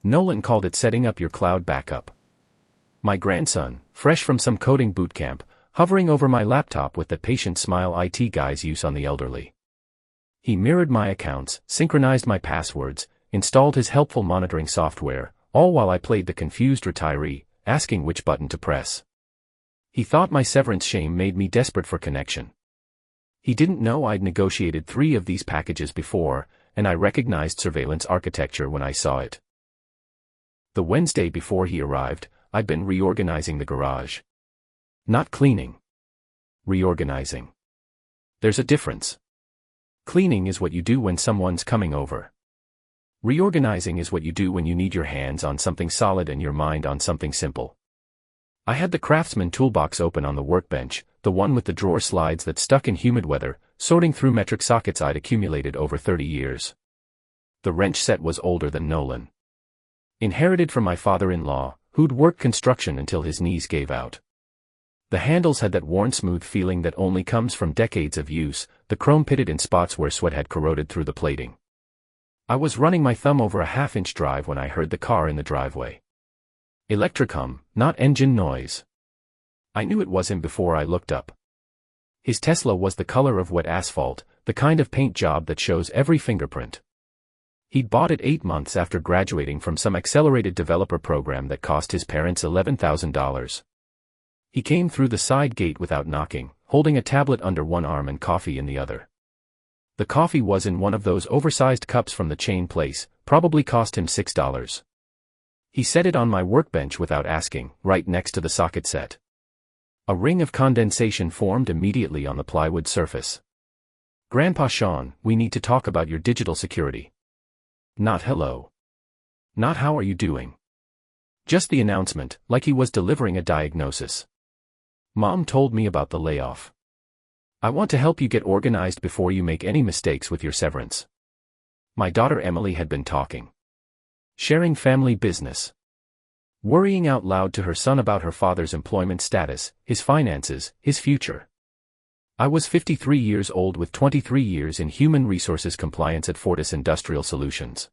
Nolan called it setting up your cloud backup. My grandson, fresh from some coding bootcamp, hovering over my laptop with the patient smile IT guys use on the elderly. He mirrored my accounts, synchronized my passwords, installed his helpful monitoring software, all while I played the confused retiree, asking which button to press. He thought my severance shame made me desperate for connection. He didn't know I'd negotiated 3 of these packages before, and I recognized surveillance architecture when I saw it. The Wednesday before he arrived, I'd been reorganizing the garage. Not cleaning. Reorganizing. There's a difference. Cleaning is what you do when someone's coming over. Reorganizing is what you do when you need your hands on something solid and your mind on something simple. I had the Craftsman toolbox open on the workbench, the one with the drawer slides that stuck in humid weather, sorting through metric sockets I'd accumulated over 30 years. The wrench set was older than Nolan. Inherited from my father-in-law, who'd worked construction until his knees gave out. The handles had that worn smooth feeling that only comes from decades of use, the chrome pitted in spots where sweat had corroded through the plating. I was running my thumb over a half-inch drive when I heard the car in the driveway. Electric hum, not engine noise. I knew it was him before I looked up. His Tesla was the color of wet asphalt, the kind of paint job that shows every fingerprint. He'd bought it 8 months after graduating from some accelerated developer program that cost his parents $11,000. He came through the side gate without knocking, holding a tablet under one arm and coffee in the other. The coffee was in one of those oversized cups from the chain place, probably cost him $6. He set it on my workbench without asking, right next to the socket set. A ring of condensation formed immediately on the plywood surface. "Grandpa Sean, we need to talk about your digital security." Not hello. Not how are you doing. Just the announcement, like he was delivering a diagnosis. Mom told me about the layoff. I want to help you get organized before you make any mistakes with your severance. My daughter Emily had been talking. Sharing family business. Worrying out loud to her son about her father's employment status, his finances, his future. I was 53 years old with 23 years in human resources compliance at Fortis Industrial Solutions.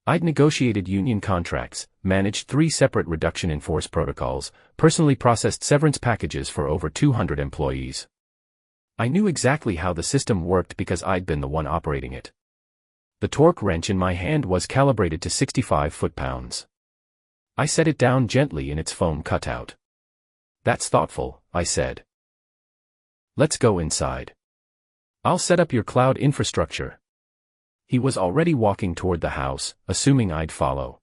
I'd negotiated union contracts, managed 3 separate reduction in force protocols, personally processed severance packages for over 200 employees. I knew exactly how the system worked because I'd been the one operating it. The torque wrench in my hand was calibrated to 65 foot-pounds. I set it down gently in its foam cutout. "That's thoughtful," I said. "Let's go inside. I'll set up your cloud infrastructure." He was already walking toward the house, assuming I'd follow.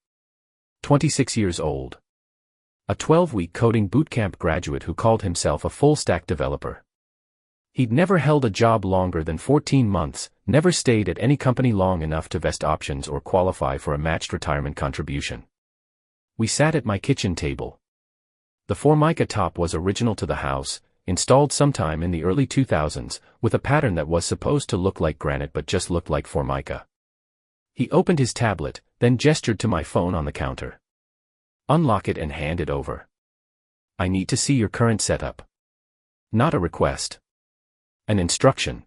26 years old. A 12-week coding bootcamp graduate who called himself a full-stack developer. He'd never held a job longer than 14 months, never stayed at any company long enough to vest options or qualify for a matched retirement contribution. We sat at my kitchen table. The Formica top was original to the house, installed sometime in the early 2000s, with a pattern that was supposed to look like granite but just looked like Formica. He opened his tablet, then gestured to my phone on the counter. "Unlock it and hand it over. I need to see your current setup." Not a request. An instruction.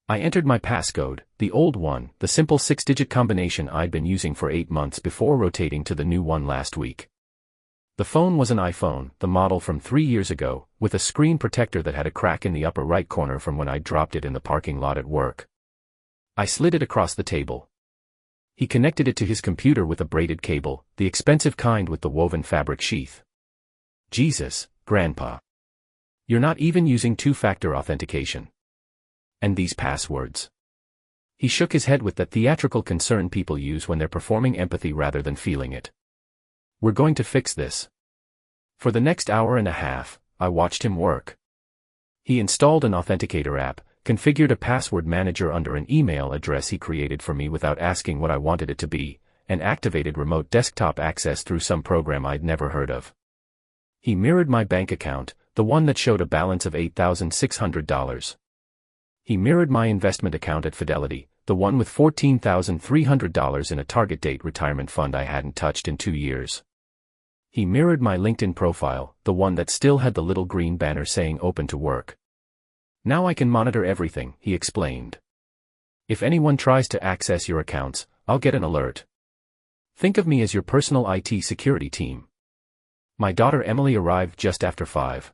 I entered my passcode, the old one, the simple 6-digit combination I'd been using for 8 months before rotating to the new one last week. The phone was an iPhone, the model from 3 years ago, with a screen protector that had a crack in the upper right corner from when I dropped it in the parking lot at work. I slid it across the table. He connected it to his computer with a braided cable, the expensive kind with the woven fabric sheath. "Jesus, Grandpa. You're not even using 2-factor authentication. And these passwords." He shook his head with that theatrical concern people use when they're performing empathy rather than feeling it. "We're going to fix this." For the next hour and a half, I watched him work. He installed an authenticator app, configured a password manager under an email address he created for me without asking what I wanted it to be, and activated remote desktop access through some program I'd never heard of. He mirrored my bank account, the one that showed a balance of $8,600. He mirrored my investment account at Fidelity, the one with $14,300 in a target date retirement fund I hadn't touched in 2 years. He mirrored my LinkedIn profile, the one that still had the little green banner saying open to work. "Now I can monitor everything," he explained. "If anyone tries to access your accounts, I'll get an alert." Think of me as your personal IT security team. My daughter Emily arrived just after 5.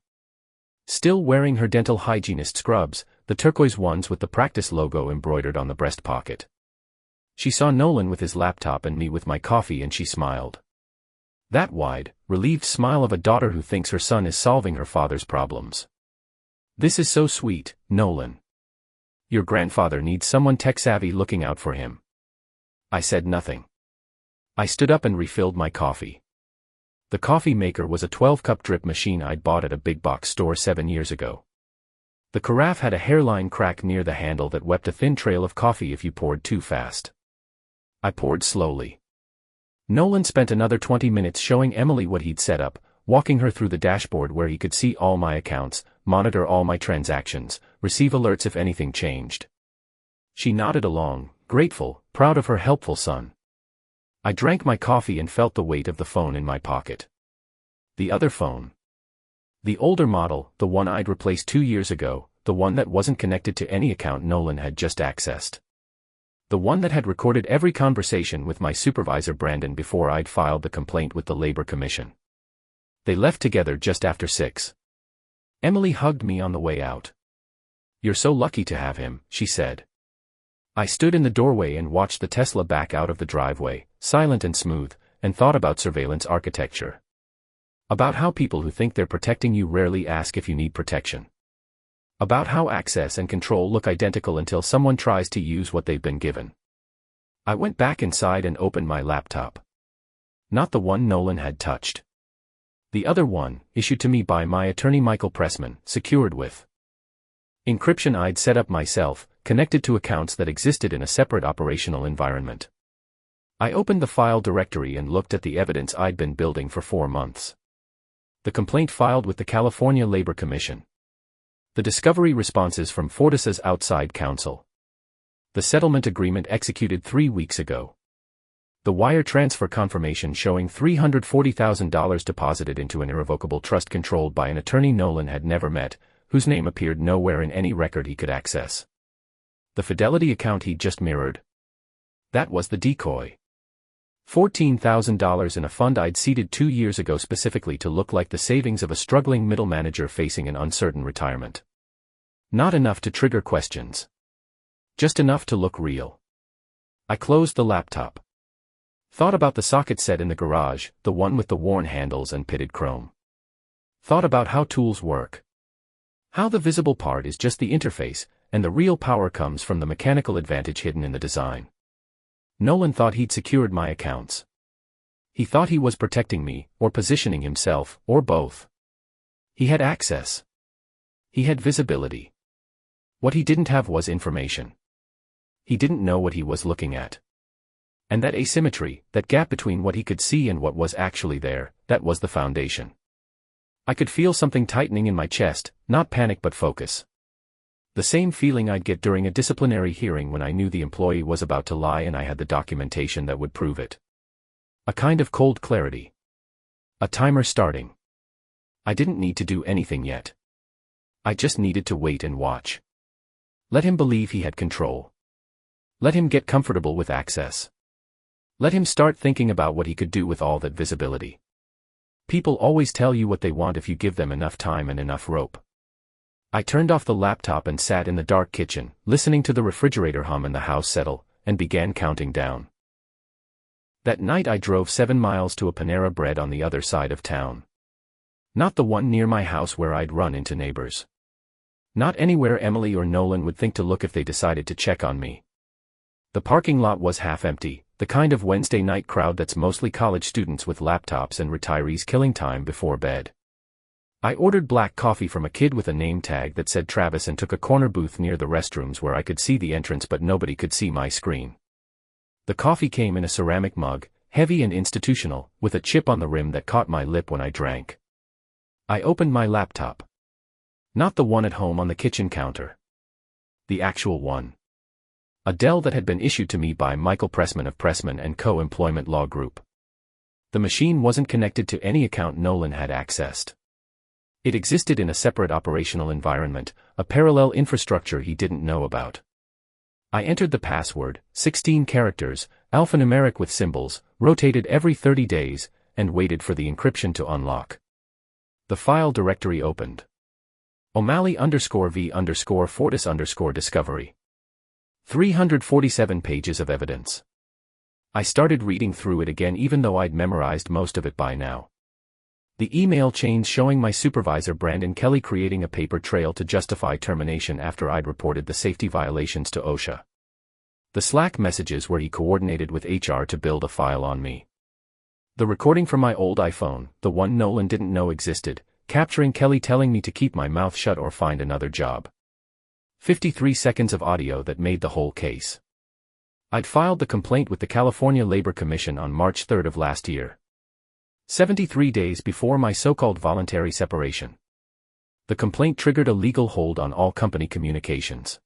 Still wearing her dental hygienist scrubs, the turquoise ones with the practice logo embroidered on the breast pocket. She saw Nolan with his laptop and me with my coffee and she smiled. That wide, relieved smile of a daughter who thinks her son is solving her father's problems. This is so sweet, Nolan. Your grandfather needs someone tech-savvy looking out for him. I said nothing. I stood up and refilled my coffee. The coffee maker was a 12-cup drip machine I'd bought at a big box store 7 years ago. The carafe had a hairline crack near the handle that wept a thin trail of coffee if you poured too fast. I poured slowly. Nolan spent another 20 minutes showing Emily what he'd set up, walking her through the dashboard where he could see all my accounts, monitor all my transactions, receive alerts if anything changed. She nodded along, grateful, proud of her helpful son. I drank my coffee and felt the weight of the phone in my pocket. The other phone. The older model, the one I'd replaced 2 years ago, the one that wasn't connected to any account Nolan had just accessed. The one that had recorded every conversation with my supervisor Brandon before I'd filed the complaint with the Labor Commission. They left together just after 6. Emily hugged me on the way out. "You're so lucky to have him," she said. I stood in the doorway and watched the Tesla back out of the driveway, silent and smooth, and thought about surveillance architecture. About how people who think they're protecting you rarely ask if you need protection. About how access and control look identical until someone tries to use what they've been given. I went back inside and opened my laptop. Not the one Nolan had touched. The other one, issued to me by my attorney Michael Pressman, secured with encryption I'd set up myself, connected to accounts that existed in a separate operational environment. I opened the file directory and looked at the evidence I'd been building for 4 months. The complaint filed with the California Labor Commission. The discovery responses from Fortis's outside counsel. The settlement agreement executed 3 weeks ago. The wire transfer confirmation showing $340,000 deposited into an irrevocable trust controlled by an attorney Nolan had never met, whose name appeared nowhere in any record he could access. The Fidelity account he'd just mirrored. That was the decoy. $14,000 in a fund I'd seeded 2 years ago specifically to look like the savings of a struggling middle manager facing an uncertain retirement. Not enough to trigger questions. Just enough to look real. I closed the laptop. Thought about the socket set in the garage, the one with the worn handles and pitted chrome. Thought about how tools work. How the visible part is just the interface, and the real power comes from the mechanical advantage hidden in the design. Nolan thought he'd secured my accounts. He thought he was protecting me, or positioning himself, or both. He had access. He had visibility. What he didn't have was information. He didn't know what he was looking at. And that asymmetry, that gap between what he could see and what was actually there, that was the foundation. I could feel something tightening in my chest, not panic but focus. The same feeling I'd get during a disciplinary hearing when I knew the employee was about to lie and I had the documentation that would prove it. A kind of cold clarity. A timer starting. I didn't need to do anything yet. I just needed to wait and watch. Let him believe he had control. Let him get comfortable with access. Let him start thinking about what he could do with all that visibility. People always tell you what they want if you give them enough time and enough rope. I turned off the laptop and sat in the dark kitchen, listening to the refrigerator hum and the house settle, and began counting down. That night I drove 7 miles to a Panera Bread on the other side of town. Not the one near my house where I'd run into neighbors. Not anywhere Emily or Nolan would think to look if they decided to check on me. The parking lot was half empty, the kind of Wednesday night crowd that's mostly college students with laptops and retirees killing time before bed. I ordered black coffee from a kid with a name tag that said Travis and took a corner booth near the restrooms where I could see the entrance but nobody could see my screen. The coffee came in a ceramic mug, heavy and institutional, with a chip on the rim that caught my lip when I drank. I opened my laptop. Not the one at home on the kitchen counter. The actual one. A Dell that had been issued to me by Michael Pressman of Pressman & Co. Employment Law Group. The machine wasn't connected to any account Nolan had accessed. It existed in a separate operational environment, a parallel infrastructure he didn't know about. I entered the password, 16 characters, alphanumeric with symbols, rotated every 30 days, and waited for the encryption to unlock. The file directory opened. O'Malley_V_Fortis_discovery. 347 pages of evidence. I started reading through it again even though I'd memorized most of it by now. The email chains showing my supervisor Brandon Kelly creating a paper trail to justify termination after I'd reported the safety violations to OSHA. The Slack messages where he coordinated with HR to build a file on me. The recording from my old iPhone, the one Nolan didn't know existed, capturing Kelly telling me to keep my mouth shut or find another job. 53 seconds of audio that made the whole case. I'd filed the complaint with the California Labor Commission on March 3 of last year. 73 days before my so-called voluntary separation. The complaint triggered a legal hold on all company communications.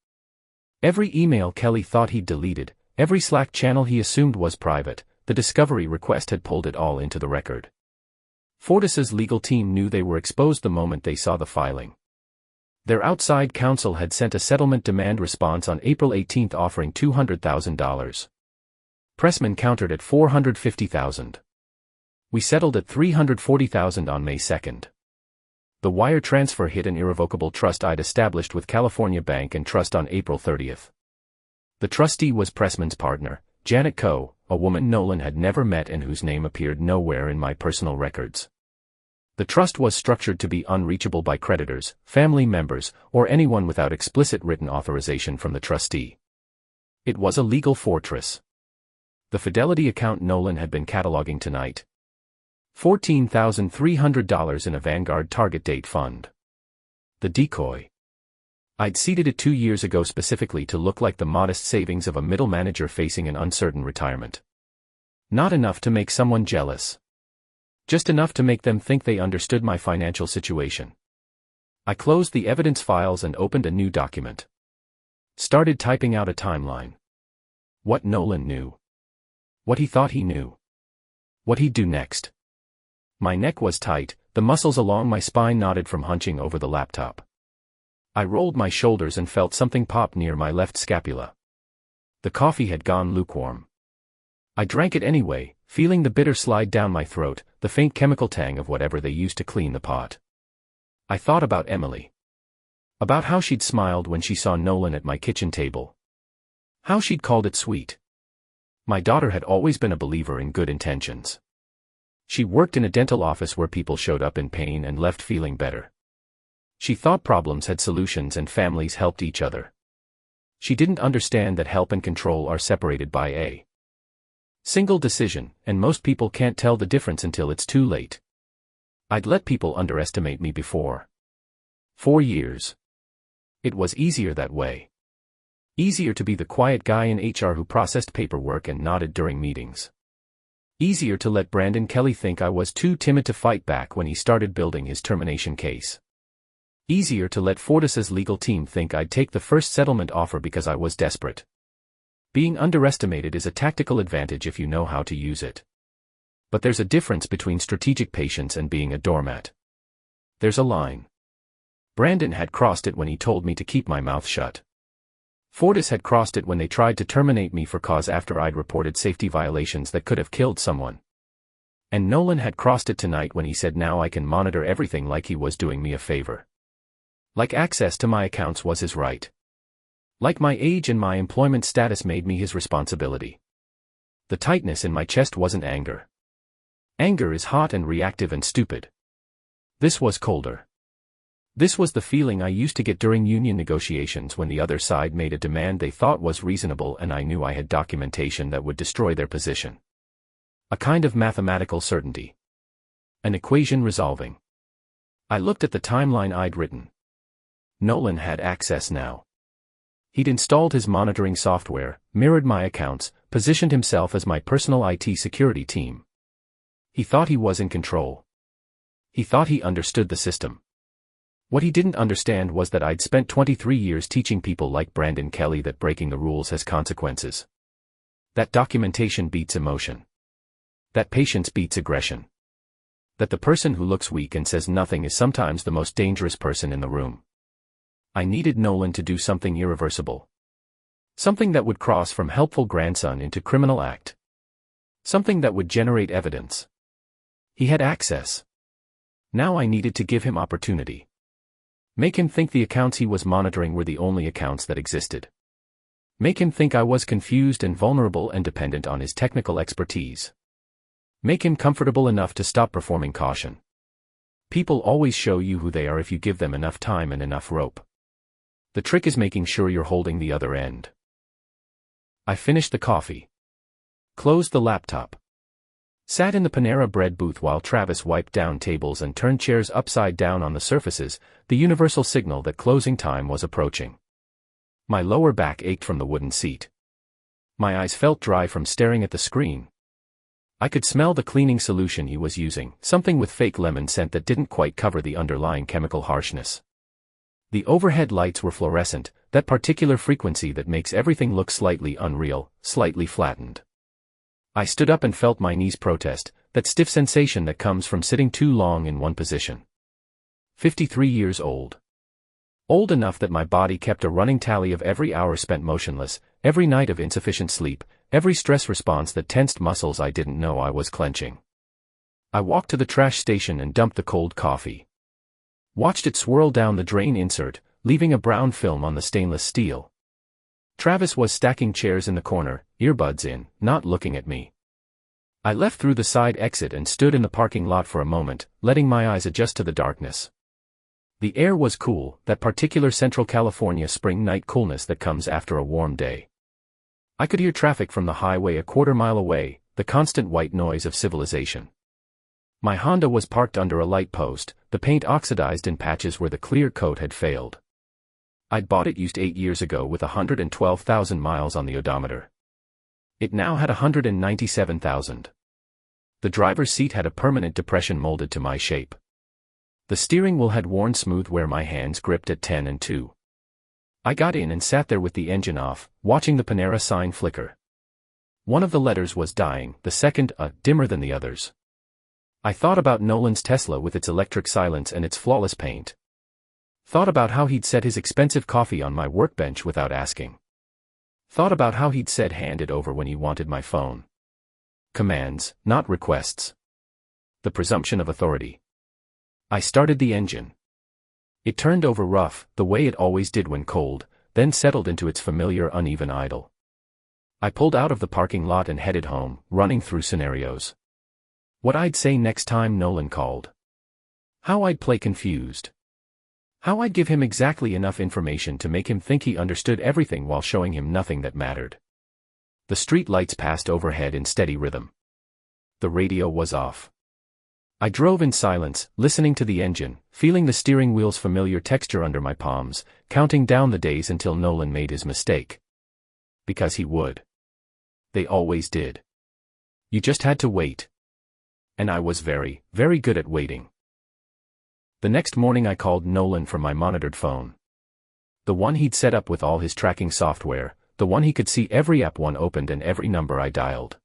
Every email Kelly thought he'd deleted, every Slack channel he assumed was private, the discovery request had pulled it all into the record. Fortis's legal team knew they were exposed the moment they saw the filing. Their outside counsel had sent a settlement demand response on April 18 offering $200,000. Pressman countered at $450,000. We settled at $340,000 on May 2. The wire transfer hit an irrevocable trust I'd established with California Bank and Trust on April 30. The trustee was Pressman's partner, Janet Coe, a woman Nolan had never met and whose name appeared nowhere in my personal records. The trust was structured to be unreachable by creditors, family members, or anyone without explicit written authorization from the trustee. It was a legal fortress. The Fidelity account Nolan had been cataloging tonight. $14,300 in a Vanguard target date fund. The decoy. I'd seeded it 2 years ago specifically to look like the modest savings of a middle manager facing an uncertain retirement. Not enough to make someone jealous. Just enough to make them think they understood my financial situation. I closed the evidence files and opened a new document. Started typing out a timeline. What Nolan knew. What he thought he knew. What he'd do next. My neck was tight, the muscles along my spine knotted from hunching over the laptop. I rolled my shoulders and felt something pop near my left scapula. The coffee had gone lukewarm. I drank it anyway, feeling the bitter slide down my throat, the faint chemical tang of whatever they used to clean the pot. I thought about Emily. About how she'd smiled when she saw Nolan at my kitchen table. How she'd called it sweet. My daughter had always been a believer in good intentions. She worked in a dental office where people showed up in pain and left feeling better. She thought problems had solutions and families helped each other. She didn't understand that help and control are separated by a single decision, and most people can't tell the difference until it's too late. I'd let people underestimate me before. 4 years. It was easier that way. Easier to be the quiet guy in HR who processed paperwork and nodded during meetings. Easier to let Brandon Kelly think I was too timid to fight back when he started building his termination case. Easier to let Fortis's legal team think I'd take the first settlement offer because I was desperate. Being underestimated is a tactical advantage if you know how to use it. But there's a difference between strategic patience and being a doormat. There's a line. Brandon had crossed it when he told me to keep my mouth shut. Fortis had crossed it when they tried to terminate me for cause after I'd reported safety violations that could have killed someone. And Nolan had crossed it tonight when he said now I can monitor everything like he was doing me a favor. Like access to my accounts was his right. Like my age and my employment status made me his responsibility. The tightness in my chest wasn't anger. Anger is hot and reactive and stupid. This was colder. This was the feeling I used to get during union negotiations when the other side made a demand they thought was reasonable and I knew I had documentation that would destroy their position. A kind of mathematical certainty. An equation resolving. I looked at the timeline I'd written. Nolan had access now. He'd installed his monitoring software, mirrored my accounts, positioned himself as my personal IT security team. He thought he was in control. He thought he understood the system. What he didn't understand was that I'd spent 23 years teaching people like Brandon Kelly that breaking the rules has consequences. That documentation beats emotion. That patience beats aggression. That the person who looks weak and says nothing is sometimes the most dangerous person in the room. I needed Nolan to do something irreversible. Something that would cross from helpful grandson into criminal act. Something that would generate evidence. He had access. Now I needed to give him opportunity. Make him think the accounts he was monitoring were the only accounts that existed. Make him think I was confused and vulnerable and dependent on his technical expertise. Make him comfortable enough to stop performing caution. People always show you who they are if you give them enough time and enough rope. The trick is making sure you're holding the other end. I finished the coffee. Closed the laptop. Sat in the Panera Bread booth while Travis wiped down tables and turned chairs upside down on the surfaces, the universal signal that closing time was approaching. My lower back ached from the wooden seat. My eyes felt dry from staring at the screen. I could smell the cleaning solution he was using, something with fake lemon scent that didn't quite cover the underlying chemical harshness. The overhead lights were fluorescent, that particular frequency that makes everything look slightly unreal, slightly flattened. I stood up and felt my knees protest, that stiff sensation that comes from sitting too long in one position. 53 years old. Old enough that my body kept a running tally of every hour spent motionless, every night of insufficient sleep, every stress response that tensed muscles I didn't know I was clenching. I walked to the trash station and dumped the cold coffee. Watched it swirl down the drain insert, leaving a brown film on the stainless steel. Travis was stacking chairs in the corner, earbuds in, not looking at me. I left through the side exit and stood in the parking lot for a moment, letting my eyes adjust to the darkness. The air was cool, that particular Central California spring night coolness that comes after a warm day. I could hear traffic from the highway a quarter-mile away, the constant white noise of civilization. My Honda was parked under a light post, the paint oxidized in patches where the clear coat had failed. I'd bought it used 8 years ago with 112,000 miles on the odometer. It now had 197,000. The driver's seat had a permanent depression molded to my shape. The steering wheel had worn smooth where my hands gripped at 10 and 2. I got in and sat there with the engine off, watching the Panera sign flicker. One of the letters was dying, the second, dimmer than the others. I thought about Nolan's Tesla with its electric silence and its flawless paint. Thought about how he'd set his expensive coffee on my workbench without asking. Thought about how he'd said hand it over when he wanted my phone. Commands, not requests. The presumption of authority. I started the engine. It turned over rough, the way it always did when cold, then settled into its familiar uneven idle. I pulled out of the parking lot and headed home, running through scenarios. What I'd say next time Nolan called. How I'd play confused. How I'd give him exactly enough information to make him think he understood everything while showing him nothing that mattered. The street lights passed overhead in steady rhythm. The radio was off. I drove in silence, listening to the engine, feeling the steering wheel's familiar texture under my palms, counting down the days until Nolan made his mistake. Because he would. They always did. You just had to wait. And I was very, very good at waiting. The next morning I called Nolan from my monitored phone. The one he'd set up with all his tracking software, the one he could see every app one opened and every number I dialed.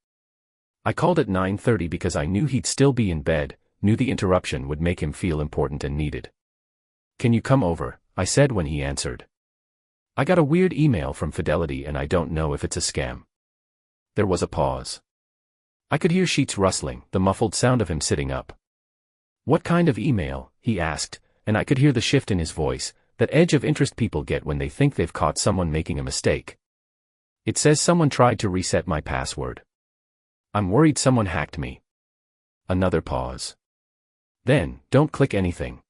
I called at 9:30 because I knew he'd still be in bed, knew the interruption would make him feel important and needed. "Can you come over?" I said when he answered. "I got a weird email from Fidelity and I don't know if it's a scam." There was a pause. I could hear sheets rustling, the muffled sound of him sitting up. "What kind of email?" he asked, and I could hear the shift in his voice, that edge of interest people get when they think they've caught someone making a mistake. "It says someone tried to reset my password. I'm worried someone hacked me." Another pause. Then, "Don't click anything.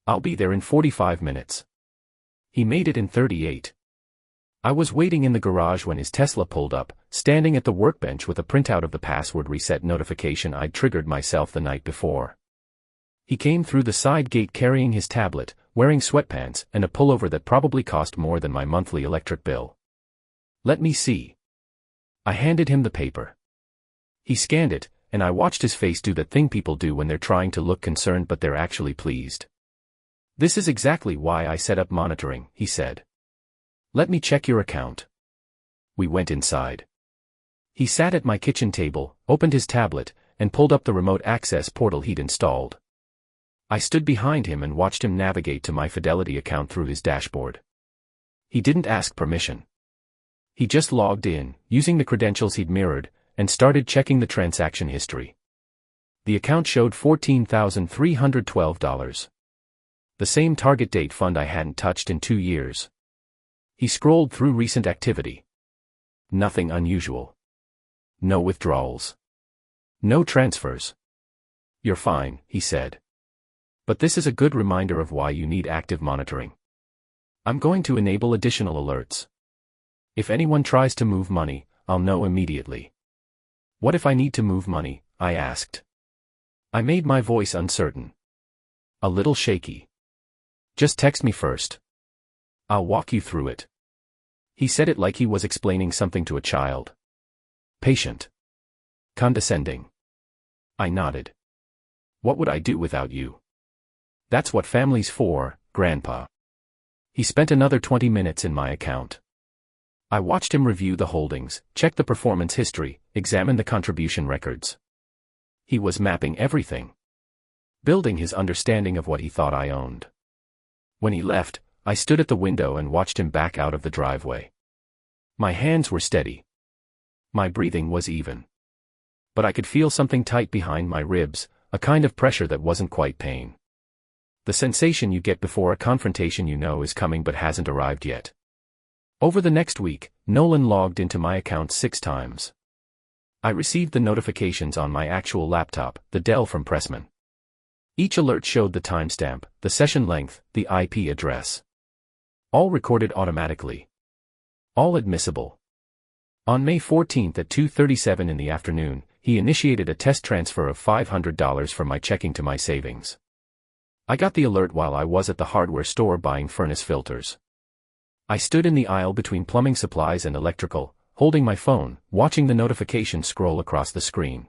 I'll be there in 45 minutes. He made it in 38. I was waiting in the garage when his Tesla pulled up, standing at the workbench with a printout of the password reset notification I'd triggered myself the night before. He came through the side gate carrying his tablet, wearing sweatpants and a pullover that probably cost more than my monthly electric bill. "Let me see." I handed him the paper. He scanned it, and I watched his face do that thing people do when they're trying to look concerned but they're actually pleased. "This is exactly why I set up monitoring," he said. "Let me check your account." We went inside. He sat at my kitchen table, opened his tablet, and pulled up the remote access portal he'd installed. I stood behind him and watched him navigate to my Fidelity account through his dashboard. He didn't ask permission. He just logged in, using the credentials he'd mirrored, and started checking the transaction history. The account showed $14,312. The same target date fund I hadn't touched in 2 years. He scrolled through recent activity. Nothing unusual. No withdrawals. No transfers. "You're fine," he said. "But this is a good reminder of why you need active monitoring. I'm going to enable additional alerts. If anyone tries to move money, I'll know immediately." "What if I need to move money?" I asked. I made my voice uncertain. A little shaky. "Just text me first. I'll walk you through it." He said it like he was explaining something to a child. Patient. Condescending. I nodded. "What would I do without you?" "That's what family's for, Grandpa." He spent another 20 minutes in my account. I watched him review the holdings, check the performance history, examine the contribution records. He was mapping everything. Building his understanding of what he thought I owned. When he left, I stood at the window and watched him back out of the driveway. My hands were steady. My breathing was even. But I could feel something tight behind my ribs, a kind of pressure that wasn't quite pain. The sensation you get before a confrontation you know is coming but hasn't arrived yet. Over the next week, Nolan logged into my account 6 times. I received the notifications on my actual laptop, the Dell from Pressman. Each alert showed the timestamp, the session length, the IP address. All recorded automatically. All admissible. On May 14 at 2:37 in the afternoon, he initiated a test transfer of $500 from my checking to my savings. I got the alert while I was at the hardware store buying furnace filters. I stood in the aisle between plumbing supplies and electrical, holding my phone, watching the notification scroll across the screen.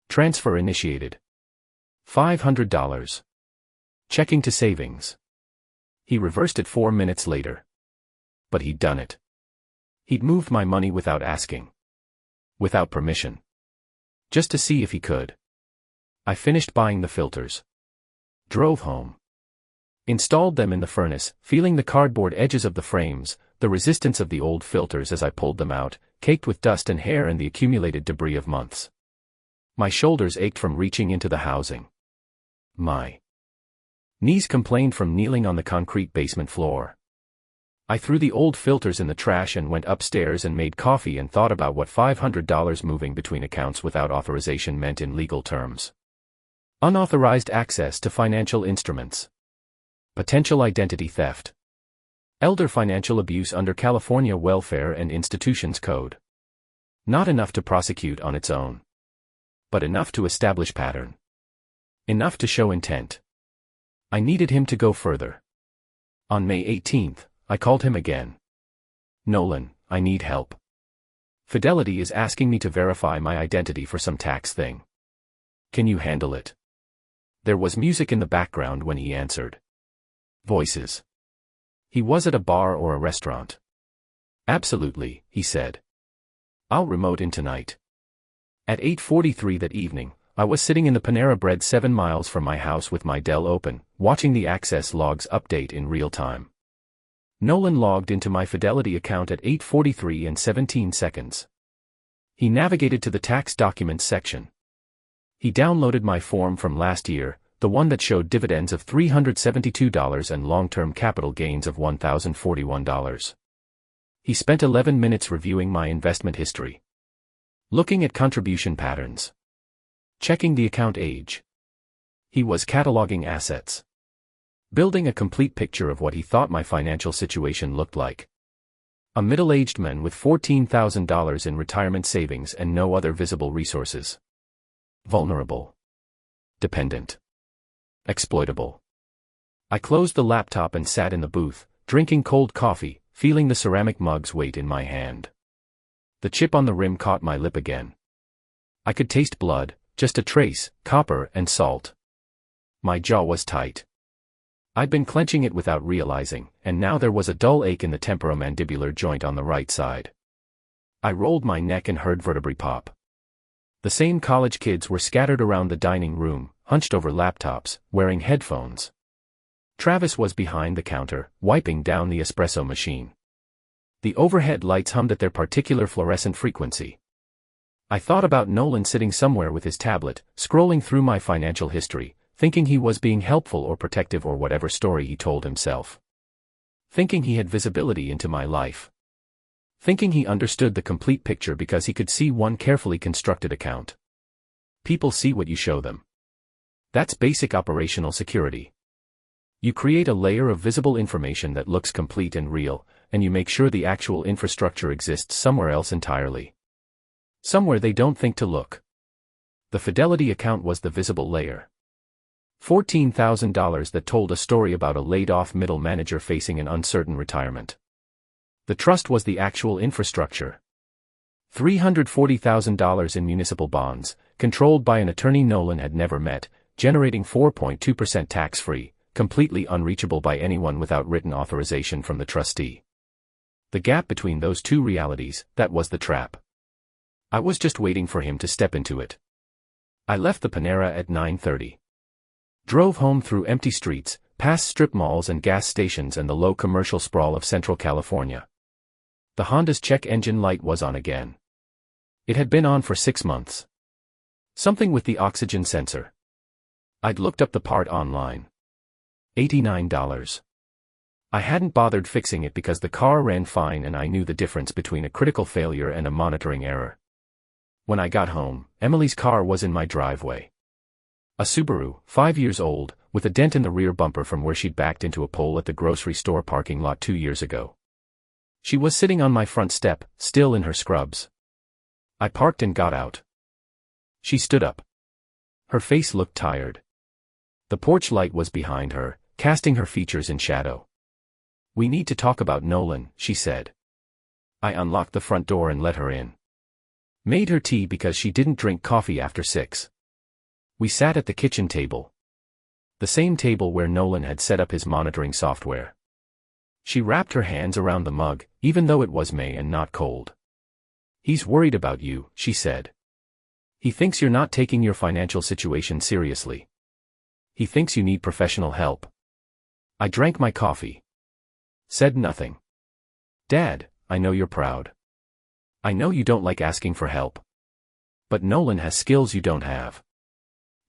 Transfer initiated. $500. Checking to savings. He reversed it 4 minutes later. But he'd done it. He'd moved my money without asking. Without permission. Just to see if he could. I finished buying the filters. Drove home. Installed them in the furnace, feeling the cardboard edges of the frames, the resistance of the old filters as I pulled them out, caked with dust and hair and the accumulated debris of months. My shoulders ached from reaching into the housing. My knees complained from kneeling on the concrete basement floor. I threw the old filters in the trash and went upstairs and made coffee and thought about what $500 moving between accounts without authorization meant in legal terms. Unauthorized access to financial instruments. Potential identity theft. Elder financial abuse under California Welfare and Institutions Code. Not enough to prosecute on its own. But enough to establish pattern. Enough to show intent. I needed him to go further. On May 18th, I called him again. "Nolan, I need help. Fidelity is asking me to verify my identity for some tax thing. Can you handle it?" There was music in the background when he answered. Voices. He was at a bar or a restaurant. "Absolutely," he said. "I'll remote in tonight." At 8:43 that evening, I was sitting in the Panera Bread 7 miles from my house with my Dell open, watching the access logs update in real time. Nolan logged into my Fidelity account at 8:43 and 17 seconds. He navigated to the tax documents section. He downloaded my form from last year, the one that showed dividends of $372 and long-term capital gains of $1,041. He spent 11 minutes reviewing my investment history. Looking at contribution patterns. Checking the account age. He was cataloging assets. Building a complete picture of what he thought my financial situation looked like. A middle-aged man with $14,000 in retirement savings and no other visible resources. Vulnerable. Dependent. Exploitable. I closed the laptop and sat in the booth, drinking cold coffee, feeling the ceramic mug's weight in my hand. The chip on the rim caught my lip again. I could taste blood, just a trace, copper and salt. My jaw was tight. I'd been clenching it without realizing, and now there was a dull ache in the temporomandibular joint on the right side. I rolled my neck and heard vertebrae pop. The same college kids were scattered around the dining room, hunched over laptops, wearing headphones. Travis was behind the counter, wiping down the espresso machine. The overhead lights hummed at their particular fluorescent frequency. I thought about Nolan sitting somewhere with his tablet, scrolling through my financial history, thinking he was being helpful or protective or whatever story he told himself. Thinking he had visibility into my life. Thinking he understood the complete picture because he could see one carefully constructed account. People see what you show them. That's basic operational security. You create a layer of visible information that looks complete and real, and you make sure the actual infrastructure exists somewhere else entirely. Somewhere they don't think to look. The Fidelity account was the visible layer. $14,000 that told a story about a laid-off middle manager facing an uncertain retirement. The trust was the actual infrastructure. $340,000 in municipal bonds, controlled by an attorney Nolan had never met, generating 4.2% tax-free, completely unreachable by anyone without written authorization from the trustee. The gap between those two realities, that was the trap. I was just waiting for him to step into it. I left the Panera at 9:30. Drove home through empty streets, past strip malls and gas stations and the low commercial sprawl of Central California. The Honda's check engine light was on again. It had been on for 6 months. Something with the oxygen sensor. I'd looked up the part online. $89. I hadn't bothered fixing it because the car ran fine and I knew the difference between a critical failure and a monitoring error. When I got home, Emily's car was in my driveway. A Subaru, 5 years old, with a dent in the rear bumper from where she'd backed into a pole at the grocery store parking lot 2 years ago. She was sitting on my front step, still in her scrubs. I parked and got out. She stood up. Her face looked tired. The porch light was behind her, casting her features in shadow. "We need to talk about Nolan," she said. I unlocked the front door and let her in. Made her tea because she didn't drink coffee after 6. We sat at the kitchen table. The same table where Nolan had set up his monitoring software. She wrapped her hands around the mug, even though it was May and not cold. "He's worried about you," she said. "He thinks you're not taking your financial situation seriously. He thinks you need professional help." I drank my coffee. Said nothing. "Dad, I know you're proud. I know you don't like asking for help. But Nolan has skills you don't have.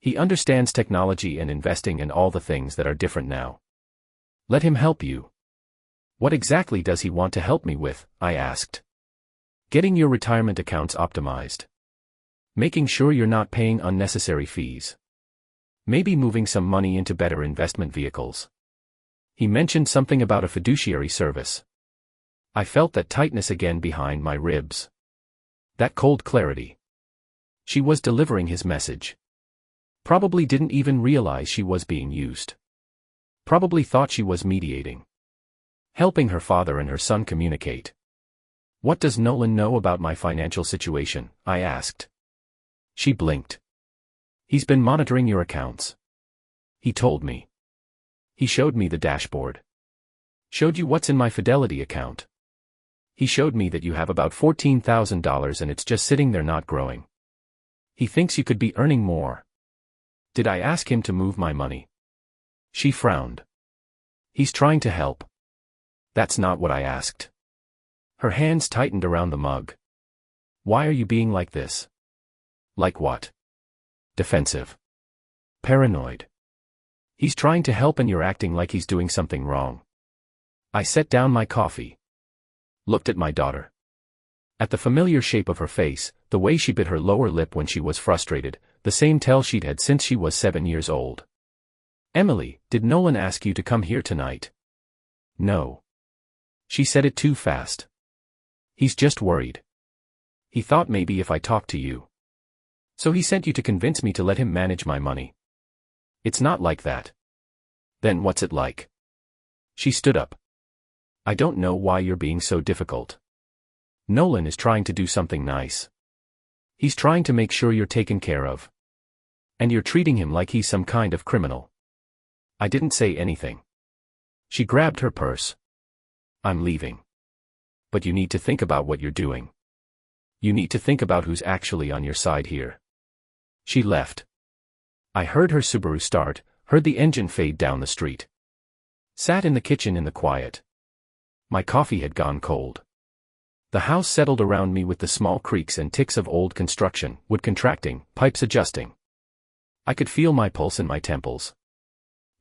He understands technology and investing and all the things that are different now. Let him help you." "What exactly does he want to help me with?" I asked. "Getting your retirement accounts optimized. Making sure you're not paying unnecessary fees. Maybe moving some money into better investment vehicles." He mentioned something about a fiduciary service. I felt that tightness again behind my ribs. That cold clarity. She was delivering his message. Probably didn't even realize she was being used. Probably thought she was mediating. Helping her father and her son communicate. "What does Nolan know about my financial situation?" I asked. She blinked. "He's been monitoring your accounts. He told me. He showed me the dashboard. Showed you what's in my Fidelity account. He showed me that you have about $14,000 and it's just sitting there not growing. He thinks you could be earning more." Did I ask him to move my money? She frowned. "He's trying to help." That's not what I asked. Her hands tightened around the mug. "Why are you being like this?" "Like what?" "Defensive. Paranoid. He's trying to help and you're acting like he's doing something wrong." I set down my coffee. Looked at my daughter. At the familiar shape of her face, the way she bit her lower lip when she was frustrated, the same tell she'd had since she was 7 years old. "Emily, did Nolan ask you to come here tonight?" "No." She said it too fast. "He's just worried. He thought maybe if I talked to you. So he sent you to convince me to let him manage my money." "It's not like that." "Then what's it like?" She stood up. "I don't know why you're being so difficult. Nolan is trying to do something nice. He's trying to make sure you're taken care of. And you're treating him like he's some kind of criminal." I didn't say anything. She grabbed her purse. "I'm leaving. But you need to think about what you're doing. You need to think about who's actually on your side here." She left. I heard her Subaru start, heard the engine fade down the street. Sat in the kitchen in the quiet. My coffee had gone cold. The house settled around me with the small creaks and ticks of old construction, wood contracting, pipes adjusting. I could feel my pulse in my temples.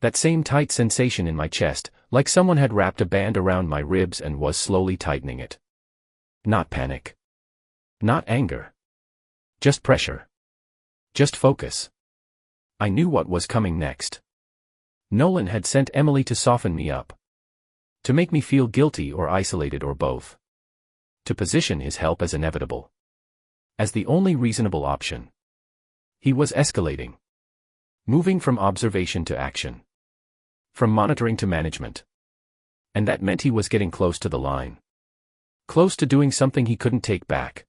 That same tight sensation in my chest, like someone had wrapped a band around my ribs and was slowly tightening it. Not panic. Not anger. Just pressure. Just focus. I knew what was coming next. Nolan had sent Emily to soften me up. To make me feel guilty or isolated or both. To position his help as inevitable. As the only reasonable option. He was escalating. Moving from observation to action. From monitoring to management. And that meant he was getting close to the line. Close to doing something he couldn't take back.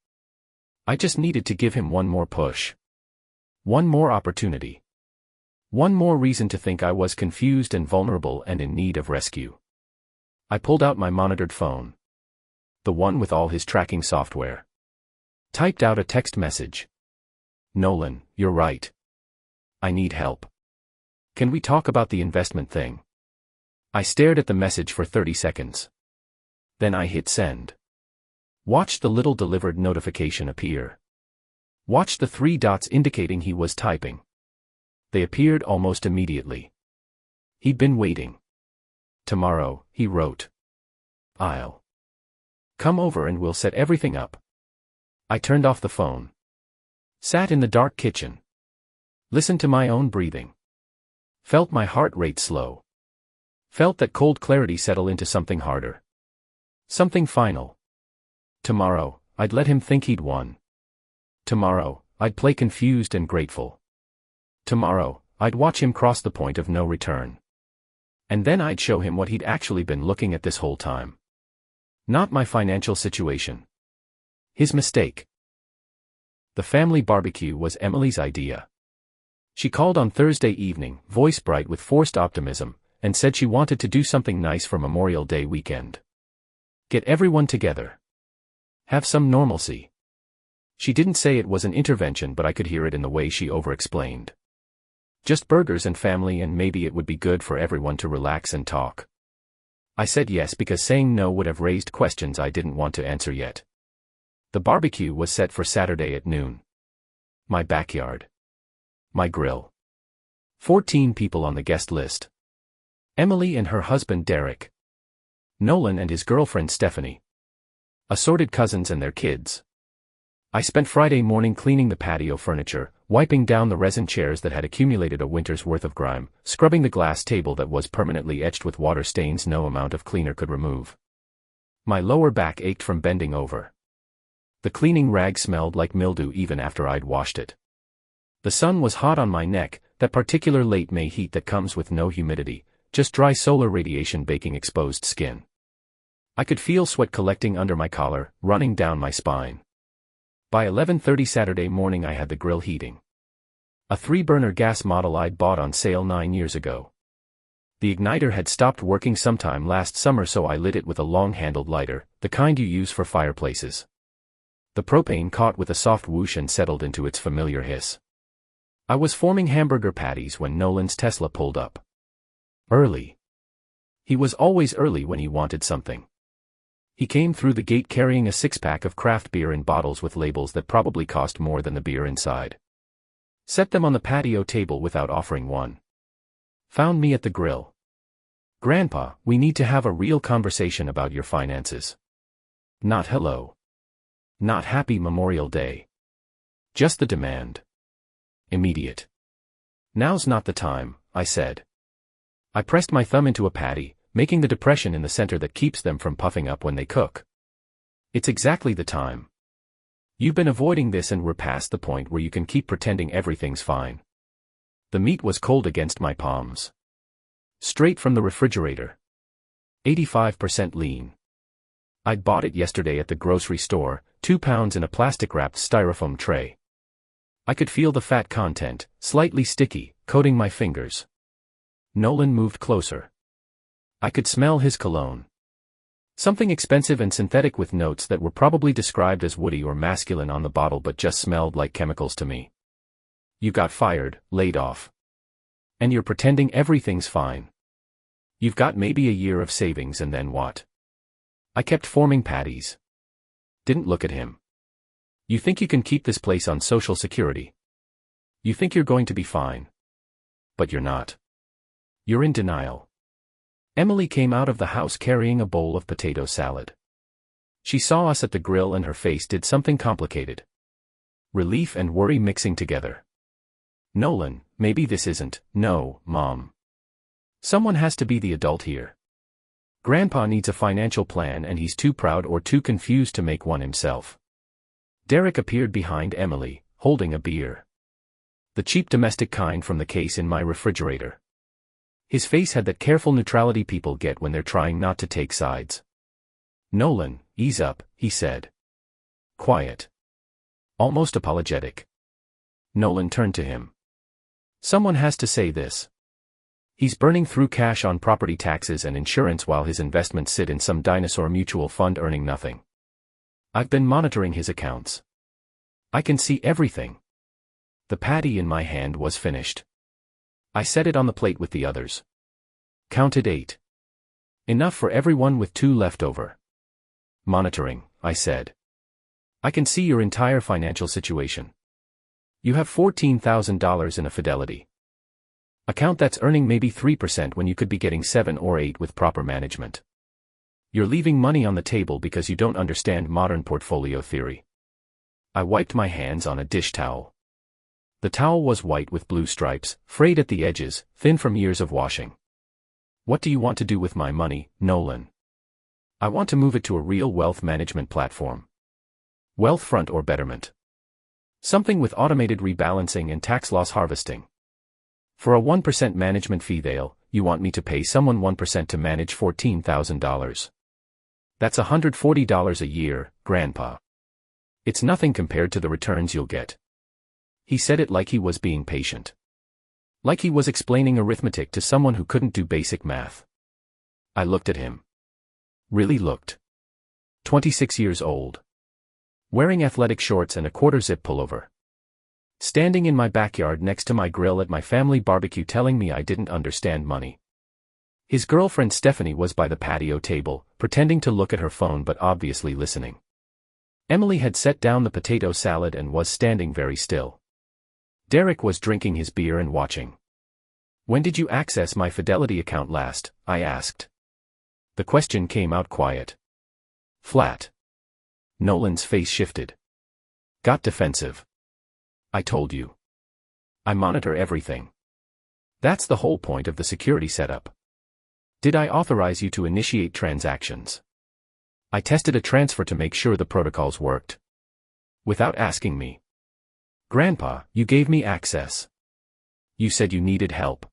I just needed to give him one more push. One more opportunity. One more reason to think I was confused and vulnerable and in need of rescue. I pulled out my monitored phone. The one with all his tracking software. Typed out a text message. Nolan, you're right. I need help. Can we talk about the investment thing? I stared at the message for 30 seconds. Then I hit send. Watched the little delivered notification appear. Watched the 3 dots indicating he was typing. They appeared almost immediately. He'd been waiting. Tomorrow, he wrote. I'll come over and we'll set everything up. I turned off the phone. Sat in the dark kitchen. Listened to my own breathing. Felt my heart rate slow. Felt that cold clarity settle into something harder. Something final. Tomorrow, I'd let him think he'd won. Tomorrow, I'd play confused and grateful. Tomorrow, I'd watch him cross the point of no return. And then I'd show him what he'd actually been looking at this whole time. Not my financial situation. His mistake. The family barbecue was Emily's idea. She called on Thursday evening, voice bright with forced optimism, and said she wanted to do something nice for Memorial Day weekend. Get everyone together. Have some normalcy. She didn't say it was an intervention, but I could hear it in the way she over-explained. Just burgers and family, and maybe it would be good for everyone to relax and talk. I said yes because saying no would have raised questions I didn't want to answer yet. The barbecue was set for Saturday at noon. My backyard. My grill. 14 people on the guest list. Emily and her husband Derek. Nolan and his girlfriend Stephanie. Assorted cousins and their kids. I spent Friday morning cleaning the patio furniture, wiping down the resin chairs that had accumulated a winter's worth of grime, scrubbing the glass table that was permanently etched with water stains no amount of cleaner could remove. My lower back ached from bending over. The cleaning rag smelled like mildew even after I'd washed it. The sun was hot on my neck, that particular late May heat that comes with no humidity, just dry solar radiation baking exposed skin. I could feel sweat collecting under my collar, running down my spine. By 11:30 Saturday morning I had the grill heating. A 3-burner gas model I'd bought on sale 9 years ago. The igniter had stopped working sometime last summer, so I lit it with a long-handled lighter, the kind you use for fireplaces. The propane caught with a soft whoosh and settled into its familiar hiss. I was forming hamburger patties when Nolan's Tesla pulled up. Early. He was always early when he wanted something. He came through the gate carrying a 6-pack of craft beer in bottles with labels that probably cost more than the beer inside. Set them on the patio table without offering one. Found me at the grill. Grandpa, we need to have a real conversation about your finances. Not hello. Not happy Memorial Day. Just the demand. Immediate. Now's not the time, I said. I pressed my thumb into a patty, making the depression in the center that keeps them from puffing up when they cook. It's exactly the time. You've been avoiding this and we're past the point where you can keep pretending everything's fine. The meat was cold against my palms. Straight from the refrigerator. 85% lean. I'd bought it yesterday at the grocery store, 2 pounds in a plastic-wrapped styrofoam tray. I could feel the fat content, slightly sticky, coating my fingers. Nolan moved closer. I could smell his cologne. Something expensive and synthetic with notes that were probably described as woody or masculine on the bottle but just smelled like chemicals to me. You got fired, laid off. And you're pretending everything's fine. You've got maybe a year of savings and then what? I kept forming patties. Didn't look at him. You think you can keep this place on Social Security? You think you're going to be fine. But you're not. You're in denial. Emily came out of the house carrying a bowl of potato salad. She saw us at the grill and her face did something complicated. Relief and worry mixing together. Nolan, maybe this isn't. No, Mom. Someone has to be the adult here. Grandpa needs a financial plan and he's too proud or too confused to make one himself. Derek appeared behind Emily, holding a beer. The cheap domestic kind from the case in my refrigerator. His face had that careful neutrality people get when they're trying not to take sides. Nolan, ease up, he said. Quiet. Almost apologetic. Nolan turned to him. Someone has to say this. He's burning through cash on property taxes and insurance while his investments sit in some dinosaur mutual fund earning nothing. I've been monitoring his accounts. I can see everything. The patty in my hand was finished. I set it on the plate with the others. Counted 8. Enough for everyone with 2 left over. Monitoring, I said. I can see your entire financial situation. You have $14,000 in a Fidelity account that's earning maybe 3% when you could be getting 7 or 8 with proper management. You're leaving money on the table because you don't understand modern portfolio theory. I wiped my hands on a dish towel. The towel was white with blue stripes, frayed at the edges, thin from years of washing. What do you want to do with my money, Nolan? I want to move it to a real wealth management platform. Wealthfront or Betterment. Something with automated rebalancing and tax loss harvesting. For a 1% management fee you want me to pay someone 1% to manage $14,000. That's $140 a year, Grandpa. It's nothing compared to the returns you'll get. He said it like he was being patient. Like he was explaining arithmetic to someone who couldn't do basic math. I looked at him. Really looked. 26 years old. Wearing athletic shorts and a quarter-zip pullover. Standing in my backyard next to my grill at my family barbecue telling me I didn't understand money. His girlfriend Stephanie was by the patio table, pretending to look at her phone but obviously listening. Emily had set down the potato salad and was standing very still. Derek was drinking his beer and watching. When did you access my Fidelity account last? I asked. The question came out quiet. Flat. Nolan's face shifted. Got defensive. I told you. I monitor everything. That's the whole point of the security setup. Did I authorize you to initiate transactions? I tested a transfer to make sure the protocols worked. Without asking me. Grandpa, you gave me access. You said you needed help.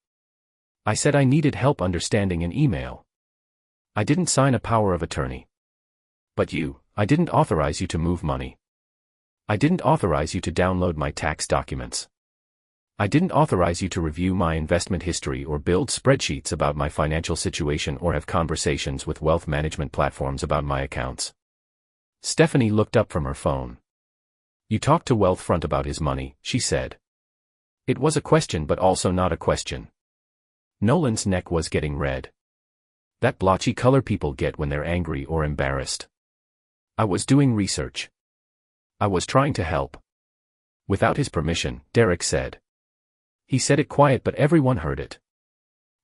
I said I needed help understanding an email. I didn't sign a power of attorney. But I didn't authorize you to move money. I didn't authorize you to download my tax documents. I didn't authorize you to review my investment history or build spreadsheets about my financial situation or have conversations with wealth management platforms about my accounts. Stephanie looked up from her phone. You talked to Wealthfront about his money, she said. It was a question but also not a question. Nolan's neck was getting red. That blotchy color people get when they're angry or embarrassed. I was doing research. I was trying to help. Without his permission, Derek said. He said it quiet but everyone heard it.